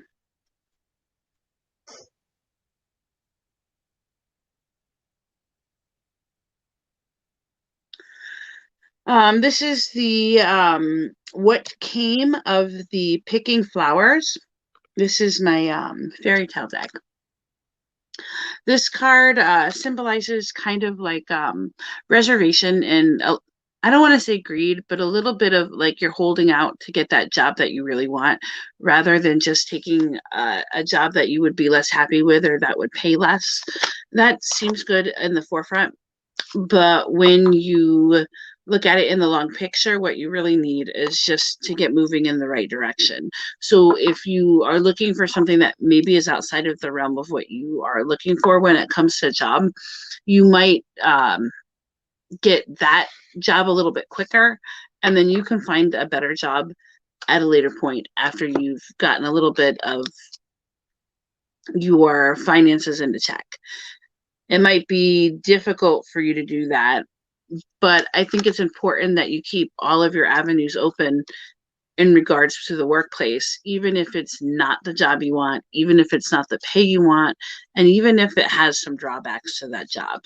S1: This is the what came of the picking flowers. This is my fairy tale deck. This card symbolizes kind of like reservation and I don't want to say greed, but a little bit of like you're holding out to get that job that you really want rather than just taking a job that you would be less happy with or that would pay less. That seems good in the forefront. But when you look at it in the long picture, what you really need is just to get moving in the right direction. So if you are looking for something that maybe is outside of the realm of what you are looking for when it comes to a job, you might get that job a little bit quicker, and then you can find a better job at a later point after you've gotten a little bit of your finances into check. It might be difficult for you to do that, but I think it's important that you keep all of your avenues open in regards to the workplace, even if it's not the job you want, even if it's not the pay you want, and even if it has some drawbacks to that job.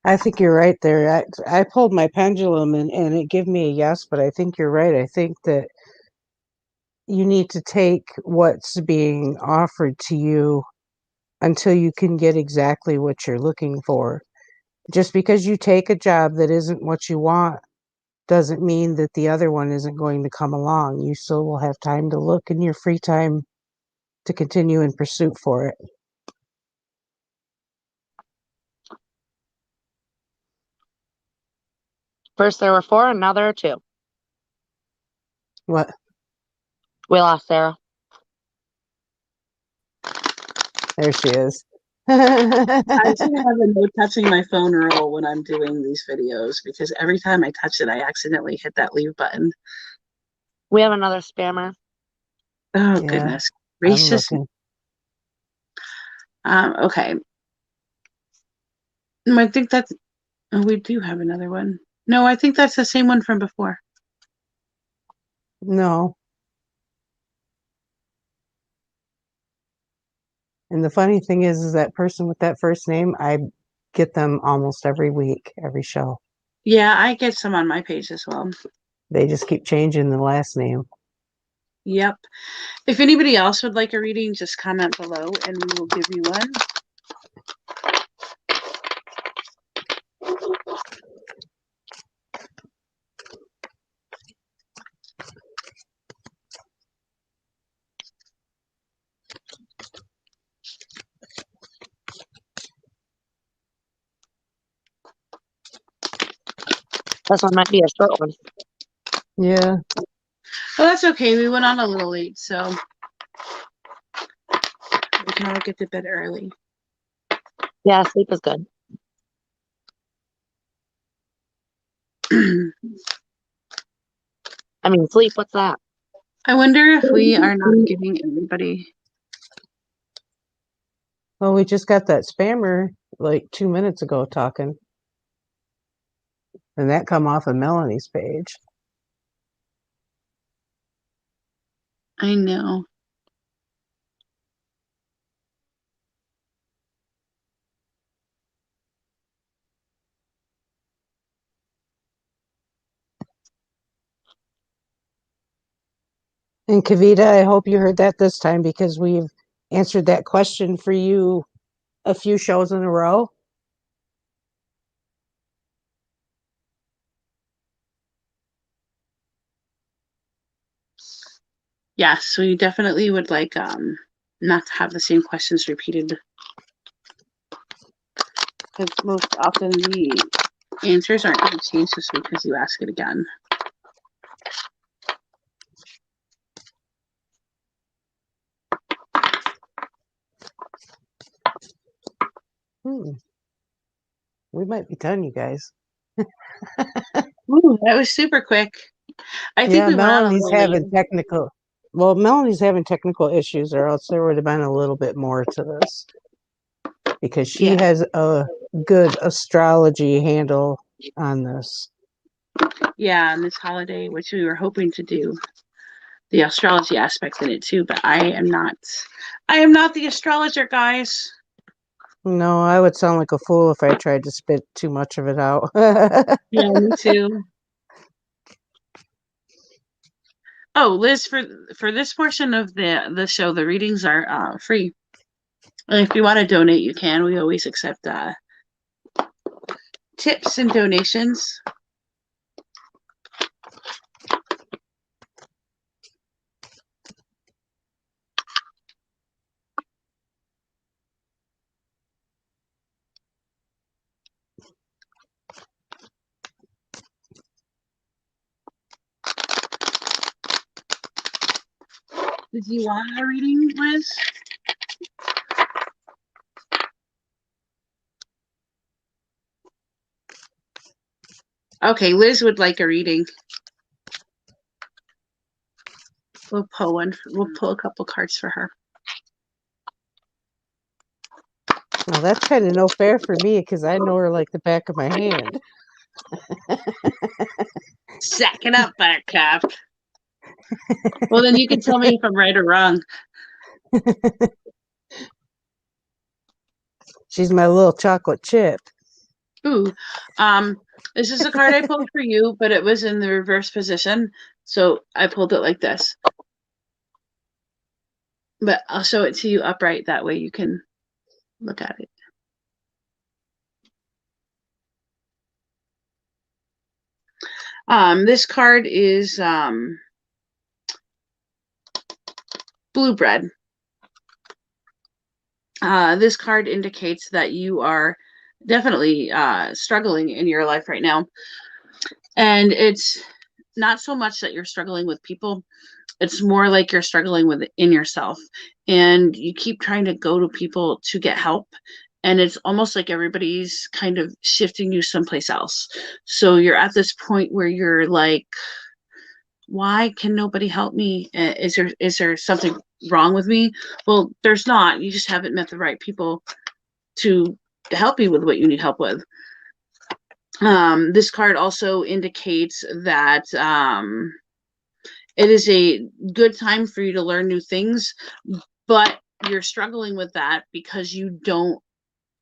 S4: I think you're right there. I pulled my pendulum and it gave me a yes, but I think you're right. I think that you need to take what's being offered to you until you can get exactly what you're looking for. Just because you take a job that isn't what you want doesn't mean that the other one isn't going to come along. You still will have time to look in your free time to continue in pursuit for it.
S2: First there were 4, and now there are 2.
S4: What?
S2: We lost Sarah.
S4: There she is.
S1: I should have a no touching my phone rule when I'm doing these videos because every time I touch it, I accidentally hit that leave button.
S2: We have another spammer.
S1: Oh,
S4: Yeah,
S1: goodness.
S4: I'm
S1: Racist.
S4: looking.
S1: Okay. I think that's, oh, we do have another one. No, I think that's the same one from before.
S4: No. And the funny thing is that person with that first name, I get them almost every week, every show.
S1: Yeah, I get some on my page as well.
S4: They just keep changing the last name.
S1: Yep. If anybody else would like a reading, just comment below and we will give you one.
S2: This one might be a short one.
S4: Yeah.
S1: Well, that's okay. We went on a little late, so we can all get to bed early.
S2: Yeah, sleep is good. I mean, sleep, what's that?
S1: I wonder if we are not giving everybody.
S4: Well, we just got that spammer like 2 minutes ago talking. And that come off of Melanie's page.
S1: I know.
S4: And Kavita, I hope you heard that this time because we've answered that question for you a few shows in a row.
S1: Yes, we definitely would like not to have the same questions repeated. Because most often the answers aren't going to change just because you ask it again.
S4: We might be done, you guys.
S1: Ooh, that was super quick. I think we went on a
S4: Melanie's
S1: little
S4: having
S1: late.
S4: Melanie's having technical issues, or else there would have been a little bit more to this. Because she has a good astrology handle on this.
S1: Yeah, and this holiday, which we were hoping to do the astrology aspect in it too, but I am not the astrologer, guys.
S4: No, I would sound like a fool if I tried to spit too much of it out.
S1: Yeah, me too. Oh, Liz, for this portion of the show, the readings are free. And if you want to donate, you can. We always accept tips and donations. Did you want a reading, Liz? Okay, Liz would like a reading. We'll pull one. We'll pull a couple cards for her.
S4: Well, that's kind of no fair for me because I know her like the back of my hand.
S1: Sack it up, Buttercup. Well, then you can tell me if I'm right or wrong.
S4: She's my little chocolate chip.
S1: Ooh, this is a card I pulled for you, but it was in the reverse position, so I pulled it like this. But I'll show it to you upright, that way you can look at it. This card is blue bread. This card indicates that you are definitely struggling in your life right now. And it's not so much that you're struggling with people, it's more like you're struggling within yourself. And you keep trying to go to people to get help. And it's almost like everybody's kind of shifting you someplace else. So you're at this point where you're like, why can nobody help me? Is there something wrong with me? Well, there's not. You just haven't met the right people to help you with what you need help with. This card also indicates that it is a good time for you to learn new things, but you're struggling with that because you don't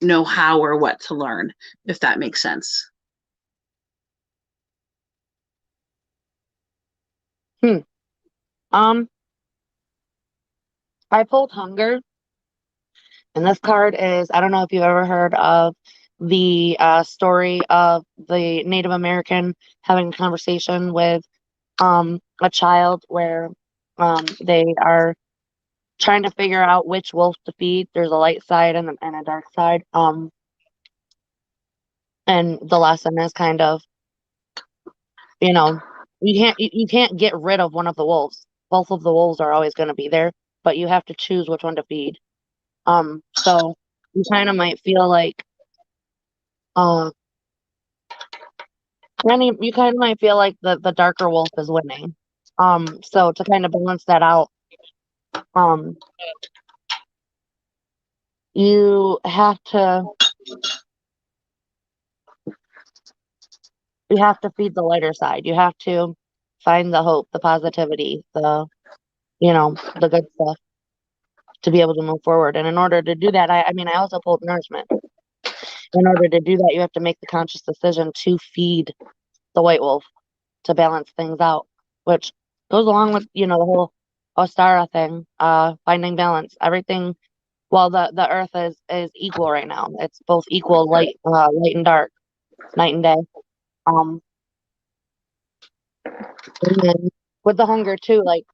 S1: know how or what to learn, if that makes sense.
S2: I pulled hunger, and this card is, I don't know if you've ever heard of the story of the Native American having a conversation with a child where they are trying to figure out which wolf to feed. There's a light side and a dark side. And the lesson is kind of, you know, you can't get rid of one of the wolves. Both of the wolves are always going to be there, but you have to choose which one to feed. So you kind of might feel like, uh, you kind of might feel like the darker wolf is winning. So to kind of balance that out, um, you have to feed the lighter side. You have to find the hope, the positivity, the good stuff to be able to move forward. And in order to do that, I mean, I also pulled nourishment. In order to do that, you have to make the conscious decision to feed the white wolf to balance things out, which goes along with, the whole Ostara thing, finding balance. Everything, well, the earth is equal right now. It's both equal, light and dark, night and day. Um, and then with the hunger too, like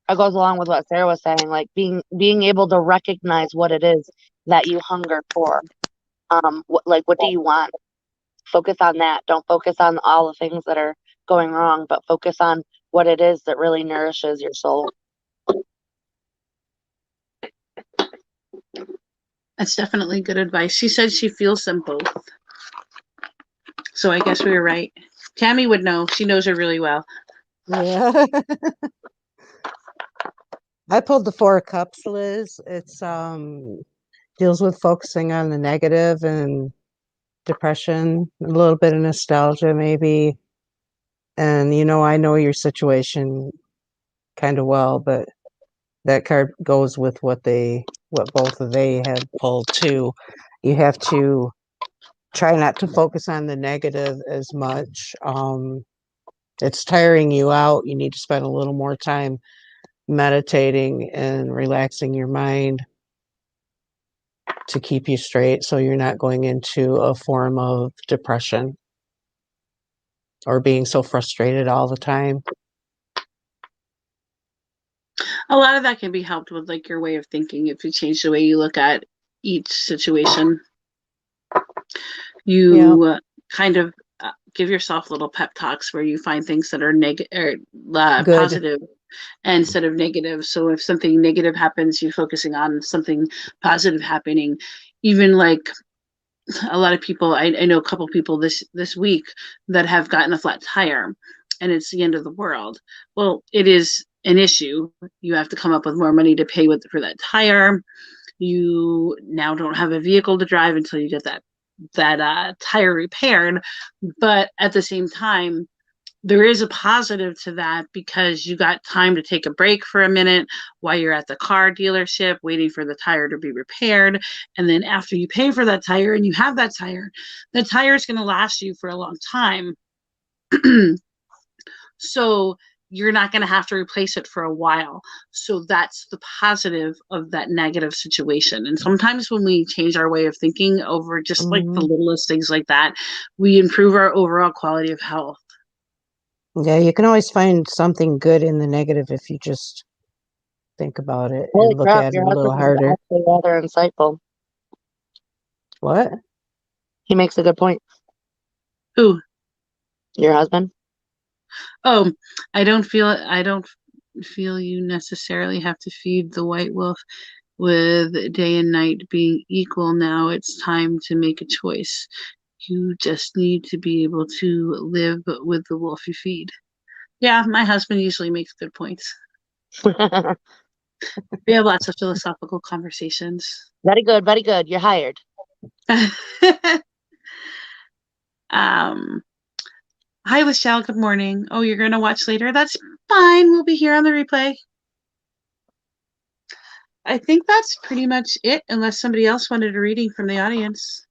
S2: it goes along with what Sarah was saying, like being able to recognize what it is that you hunger for. What do you want? Focus on that. Don't focus on all the things that are going wrong, but focus on what it is that really nourishes your soul.
S1: That's definitely good advice. She said she feels them both. So I guess we were right. Tammy would know. She knows her really well.
S4: Yeah. I pulled the Four of Cups, Liz. It's deals with focusing on the negative and depression, a little bit of nostalgia maybe. And I know your situation kind of well, but that card goes with what both of they have pulled too. You have to try not to focus on the negative as much. It's tiring you out. You need to spend a little more time meditating and relaxing your mind to keep you straight, so you're not going into a form of depression or being so frustrated all the time.
S1: A lot of that can be helped with like your way of thinking. If you change the way you look at each situation, you kind of give yourself little pep talks where you find things that are
S4: Good.
S1: positive instead of negative. So if something negative happens, you're focusing on something positive happening. Even like a lot of people, I know a couple people this week that have gotten a flat tire, and it's the end of the world. Well, it is an issue. You have to come up with more money to pay for that tire. You now don't have a vehicle to drive until you get that tire repaired. But at the same time, there is a positive to that because you got time to take a break for a minute while you're at the car dealership waiting for the tire to be repaired. And then after you pay for that tire and you have that tire, the tire is going to last you for a long time. So you're not going to have to replace it for a while. So that's the positive of that negative situation. And sometimes when we change our way of thinking over just like the littlest things like that, we improve our overall quality of health.
S4: Yeah, you can always find something good in the negative if you just think about it and look at it a little harder.
S2: Actually rather insightful.
S4: What?
S2: He makes a good point.
S1: Who?
S2: Your husband?
S1: Oh, I don't feel you necessarily have to feed the white wolf with day and night being equal. Now it's time to make a choice. You just need to be able to live with the wolf you feed. Yeah, my husband usually makes good points. We have lots of philosophical conversations.
S2: Very good, very good. You're hired.
S1: Hi, Michelle. Good morning. Oh, you're going to watch later? That's fine. We'll be here on the replay. I think that's pretty much it, unless somebody else wanted a reading from the audience.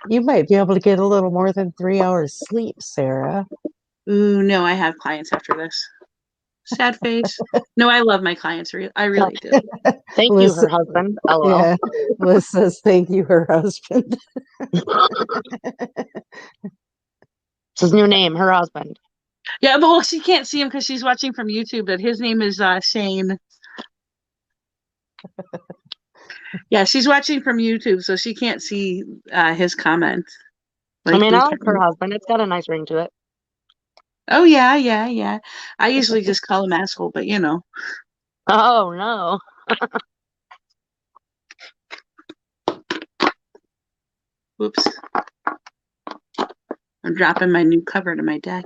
S4: You might be able to get a little more than 3 hours sleep, Sarah.
S1: Ooh, no, I have clients after this. Sad face. No, I love my clients. I really do.
S2: Thank you, her husband. LOL.
S4: Yeah, Liz says thank you, her husband.
S2: It's his new name, her husband.
S1: Yeah, but well, she can't see him because she's watching from YouTube, but his name is Shane. Yeah, she's watching from YouTube, so she can't see his comment.
S2: I mean, I like her husband. It's got a nice ring to it.
S1: Oh, yeah. I usually just call him asshole, but you know.
S2: Oh, no.
S1: Whoops. I'm dropping my new cover to my deck.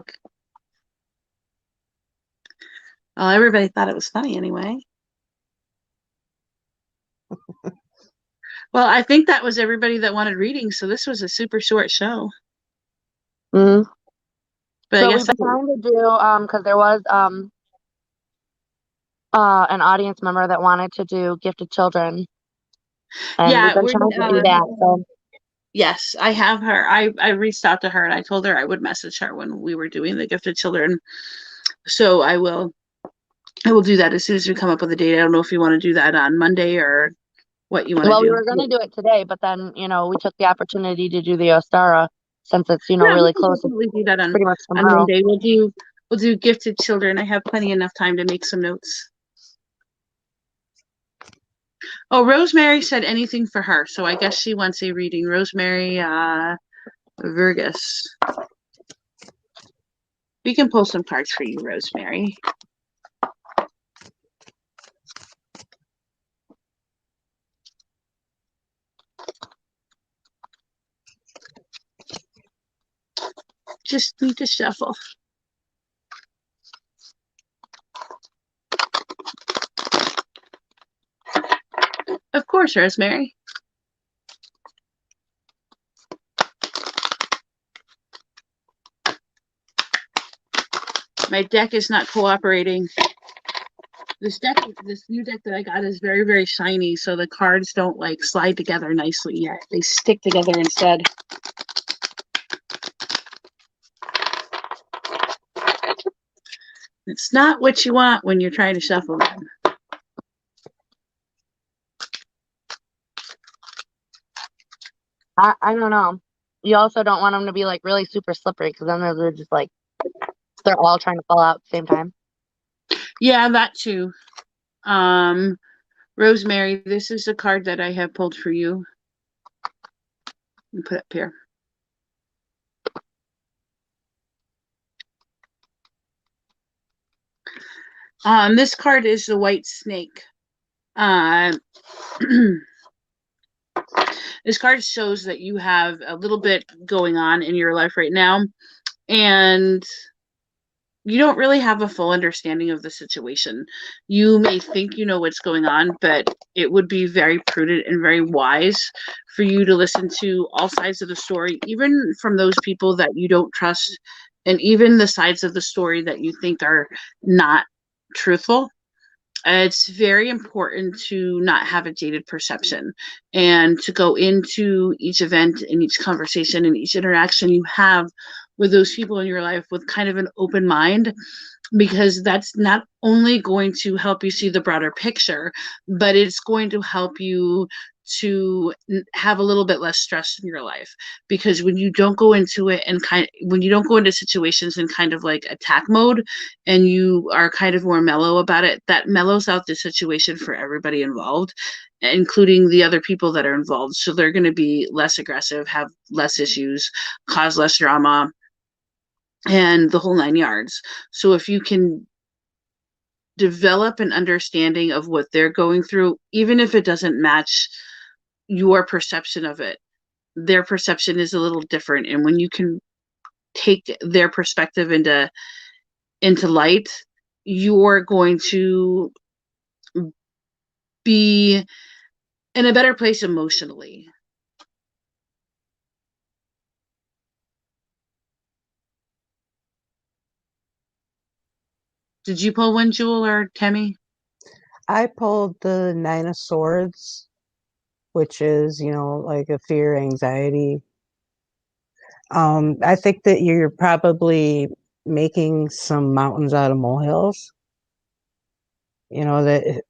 S1: Well, everybody thought it was funny anyway. Well, I think that was everybody that wanted readings, so this was a super short show.
S2: Mm-hmm.
S1: But
S2: so
S1: I guess
S2: we've been trying to do, because there was an audience member that wanted to do gifted children. And
S1: yeah,
S2: we've been trying to do that. So.
S1: Yes, I have her. I reached out to her and I told her I would message her when we were doing the gifted children. So I will do that as soon as we come up with a date. I don't know if you want to do that on Monday or what you want to do.
S2: Well, we were going to do it today, but then, we took the opportunity to do the Ostara since it's, really close.
S1: We'll do that on
S2: pretty much tomorrow.
S1: On Monday. We'll do gifted children. I have plenty enough time to make some notes. Oh, Rosemary said anything for her, so I guess she wants a reading. Rosemary Vergas. We can pull some cards for you, Rosemary. Just need to shuffle. Of course, Rosemary. My deck is not cooperating. This new deck that I got is very, very shiny, so the cards don't like slide together nicely yet. They stick together instead. It's not what you want when you're trying to shuffle them.
S2: I don't know. You also don't want them to be like really super slippery because then they're just like they're all trying to fall out at the same time.
S1: Yeah, that too. Rosemary, this is a card that I have pulled for you. And put up here. This card is the white snake. This card shows that you have a little bit going on in your life right now, and you don't really have a full understanding of the situation. You may think you know what's going on, but it would be very prudent and very wise for you to listen to all sides of the story, even from those people that you don't trust, and even the sides of the story that you think are not truthful. It's very important to not have a jaded perception and to go into each event and each conversation and each interaction you have with those people in your life with kind of an open mind, because that's not only going to help you see the broader picture, but it's going to help you to have a little bit less stress in your life. Because when you don't go into it and when you don't go into situations in kind of like attack mode and you are kind of more mellow about it, that mellows out the situation for everybody involved, including the other people that are involved. So they're going to be less aggressive, have less issues, cause less drama, and the whole 9 yards. So if you can develop an understanding of what they're going through, even if it doesn't match your perception of it, their perception is a little different. And when you can take their perspective into light, you're going to be in a better place emotionally. Did you pull one, Jewel or Tammy?
S4: I pulled the Nine of Swords, which is, like a fear, anxiety. I think that you're probably making some mountains out of molehills. That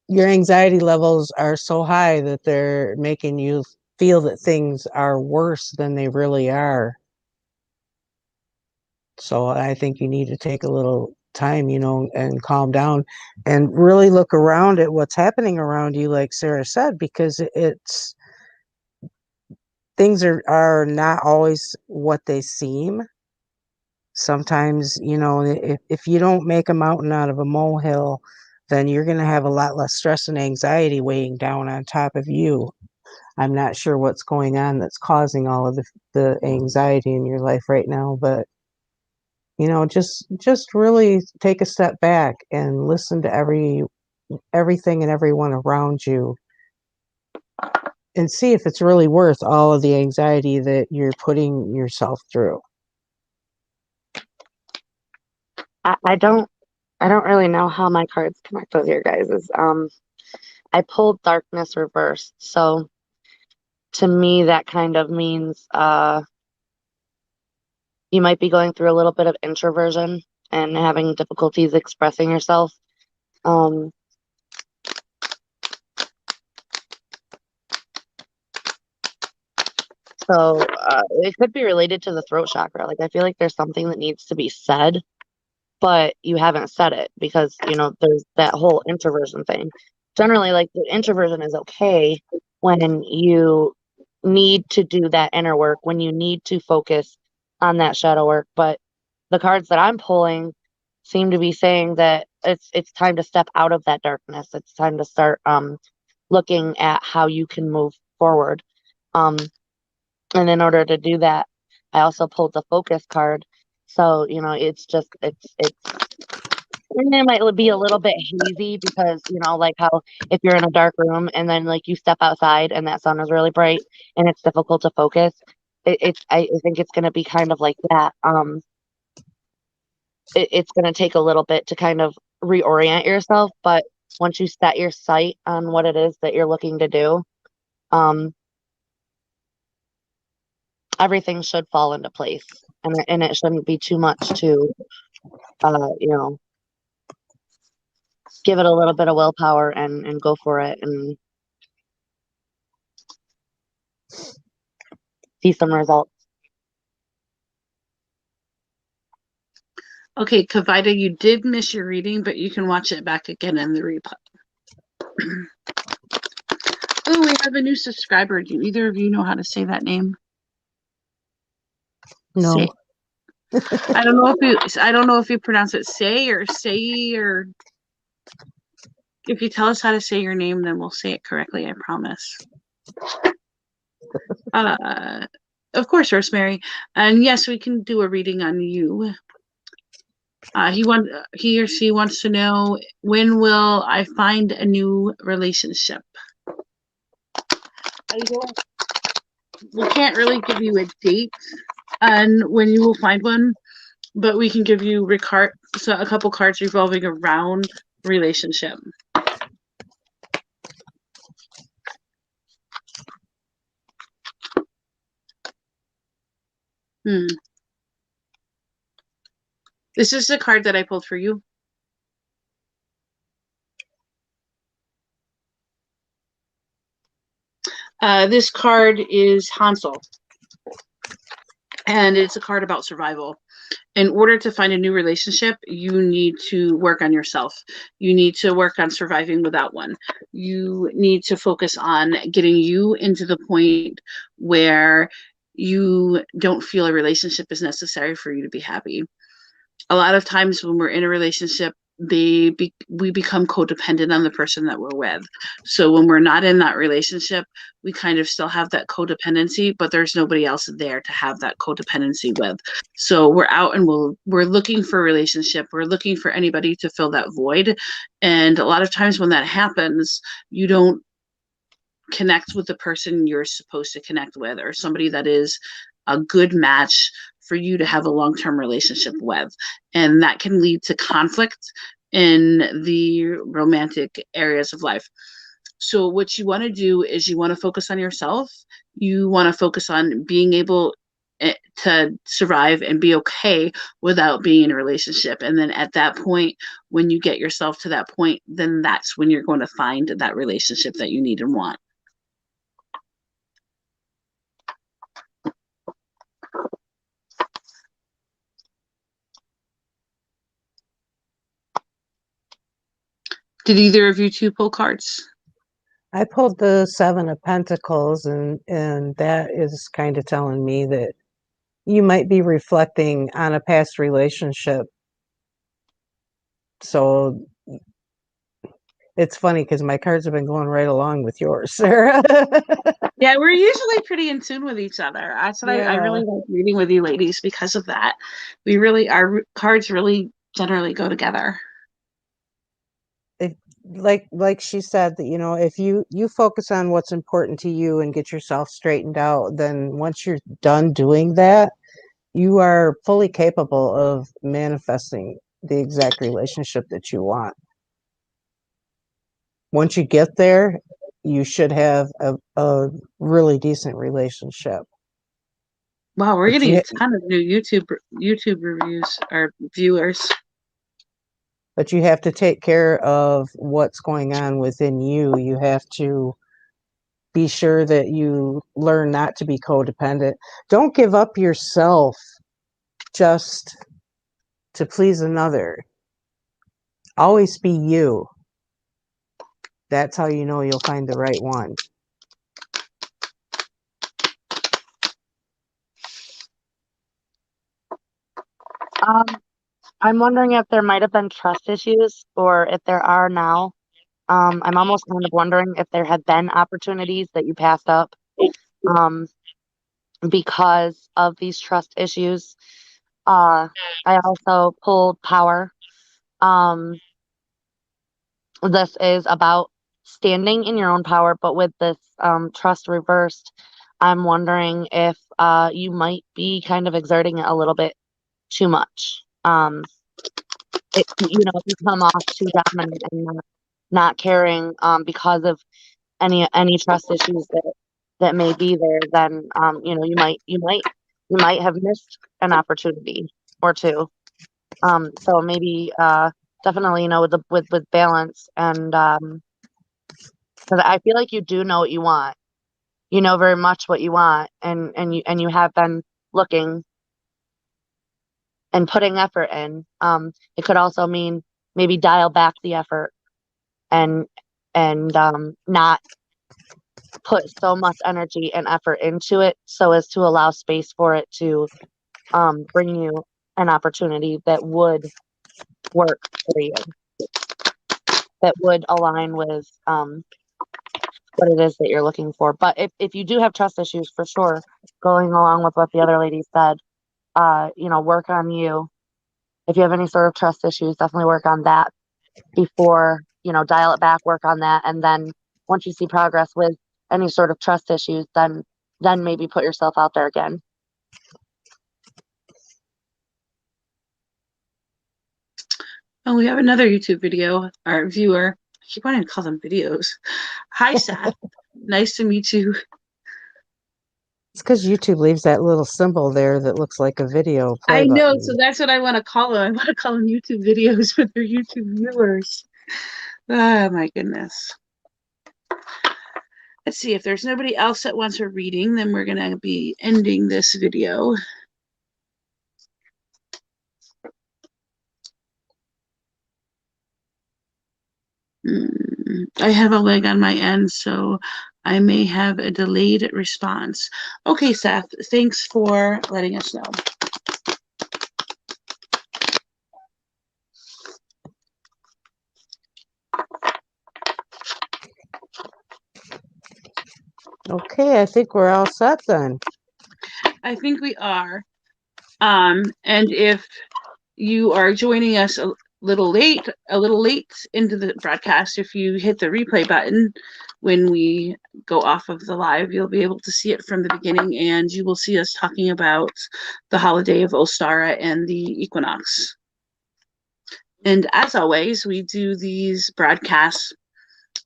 S4: your anxiety levels are so high that they're making you feel that things are worse than they really are. So I think you need to take a little time, and calm down and really look around at what's happening around you, like Sarah said, because it's things are not always what they seem. Sometimes, if you don't make a mountain out of a molehill, then you're going to have a lot less stress and anxiety weighing down on top of you. I'm not sure what's going on that's causing all of the anxiety in your life right now, but just really take a step back and listen to everything and everyone around you and see if it's really worth all of the anxiety that you're putting yourself through.
S2: I don't really know how my cards connect with your guys's. I pulled darkness reversed, so to me that kind of means you might be going through a little bit of introversion and having difficulties expressing yourself. So it could be related to the throat chakra. Like I feel like there's something that needs to be said, but you haven't said it because, there's that whole introversion thing. Generally, like the introversion is okay when you need to do that inner work, when you need to focus on that shadow work. But the cards that I'm pulling seem to be saying that it's time to step out of that darkness. It's time to start looking at how you can move forward. And in order to do that, I also pulled the focus card. So, it's and it might be a little bit hazy because, like how if you're in a dark room and then like you step outside and that sun is really bright and it's difficult to focus. I think it's going to be kind of like that. it's going to take a little bit to kind of reorient yourself. But once you set your sight on what it is that you're looking to do, everything should fall into place, and it shouldn't be too much to, you know, give it a little bit of willpower and go for it and see some results.
S1: Okay, Kavita, you did miss your reading, but you can watch it back again in the replay. Oh, we have a new subscriber. Do either of you know how to say that name?
S4: No.
S1: Say. I don't know if you pronounce it say or if you tell us how to say your name, then we'll say it correctly, I promise. Of course, Rosemary. And yes, we can do a reading on you. He or she wants to know, when will I find a new relationship? We can't really give you a date on when you will find one, but we can give you a couple cards revolving around relationship. This is the card that I pulled for you. This card is Hansel, and it's a card about survival. In order to find a new relationship, you need to work on yourself. You need to work on surviving without one. You need to focus on getting you into the point where you don't feel a relationship is necessary for you to be happy. A lot of times when we're in a relationship, we become codependent on the person that we're with. So when we're not in that relationship, we kind of still have that codependency, but there's nobody else there to have that codependency with. So we're out and we're looking for a relationship. We're looking for anybody to fill that void. And a lot of times when that happens, you don't connect with the person you're supposed to connect with, or somebody that is a good match for you to have a long-term relationship with. And that can lead to conflict in the romantic areas of life. So what you want to do is you want to focus on yourself. You want to focus on being able to survive and be okay without being in a relationship. And then at that point, when you get yourself to that point, then that's when you're going to find that relationship that you need and want. Did either of you two pull cards?
S4: I pulled the Seven of Pentacles, and that is kind of telling me that you might be reflecting on a past relationship. So it's funny because my cards have been going right along with yours, Sarah.
S1: Yeah, we're usually pretty in tune with each other. That's what I really like reading with you ladies because of that. Our cards really generally go together.
S4: Like she said, that, you know, if you focus on what's important to you and get yourself straightened out, then once you're done doing that, you are fully capable of manifesting the exact relationship that you want. Once you get there, you should have a really decent relationship.
S1: Wow, we're getting a ton of new YouTube reviews or viewers.
S4: But you have to take care of what's going on within you. You have to be sure that you learn not to be codependent. Don't give up yourself just to please another. Always be you. That's how you know you'll find the right one.
S2: I'm wondering if there might have been trust issues, or if there are now. I'm almost kind of wondering if there have been opportunities that you passed up because of these trust issues. I also pulled Power. This is about standing in your own power, but with this trust reversed, I'm wondering if you might be kind of exerting it a little bit too much. if you come off too dominant and not caring because of any trust issues that may be there, then you might have missed an opportunity or two. So maybe definitely with balance, and because I feel like you do know what you want. You know very much what you want, and you have been looking and putting effort in. It could also mean maybe dial back the effort and not put so much energy and effort into it so as to allow space for it to bring you an opportunity that would work for you, that would align with what it is that you're looking for. But if you do have trust issues, for sure, going along with what the other lady said, work on you. If you have any sort of trust issues, definitely work on that before, dial it back, work on that. And then once you see progress with any sort of trust issues, then maybe put yourself out there again.
S1: Oh, we have another YouTube video. Our viewer, I keep wanting to call them videos. Hi, Seth. Nice to meet you.
S4: It's because YouTube leaves that little symbol there that looks like a video play
S1: I know,
S4: button.
S1: so that's what I want to call them. I want to call them YouTube videos for their YouTube viewers. Oh, my goodness. Let's see, if there's nobody else that wants a reading, then we're going to be ending this video. I have a leg on my end, so I may have a delayed response. Okay, Seth, thanks for letting us know.
S4: Okay, I think we're all set then.
S1: I think we are. And if you are joining us a little late into the broadcast, if you hit the replay button when we go off of the live, you'll be able to see it from the beginning, and you will see us talking about the holiday of Ostara and the equinox. And as always, we do these broadcasts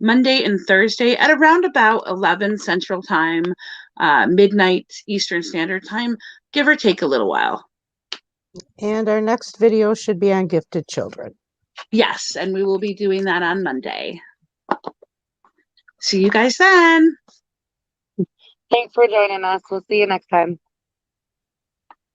S1: Monday and Thursday at around about 11 Central Time, midnight Eastern Standard Time, give or take a little while.
S4: And our next video should be on gifted children.
S1: Yes, and we will be doing that on Monday. See you guys then.
S2: Thanks for joining us. We'll see you next time.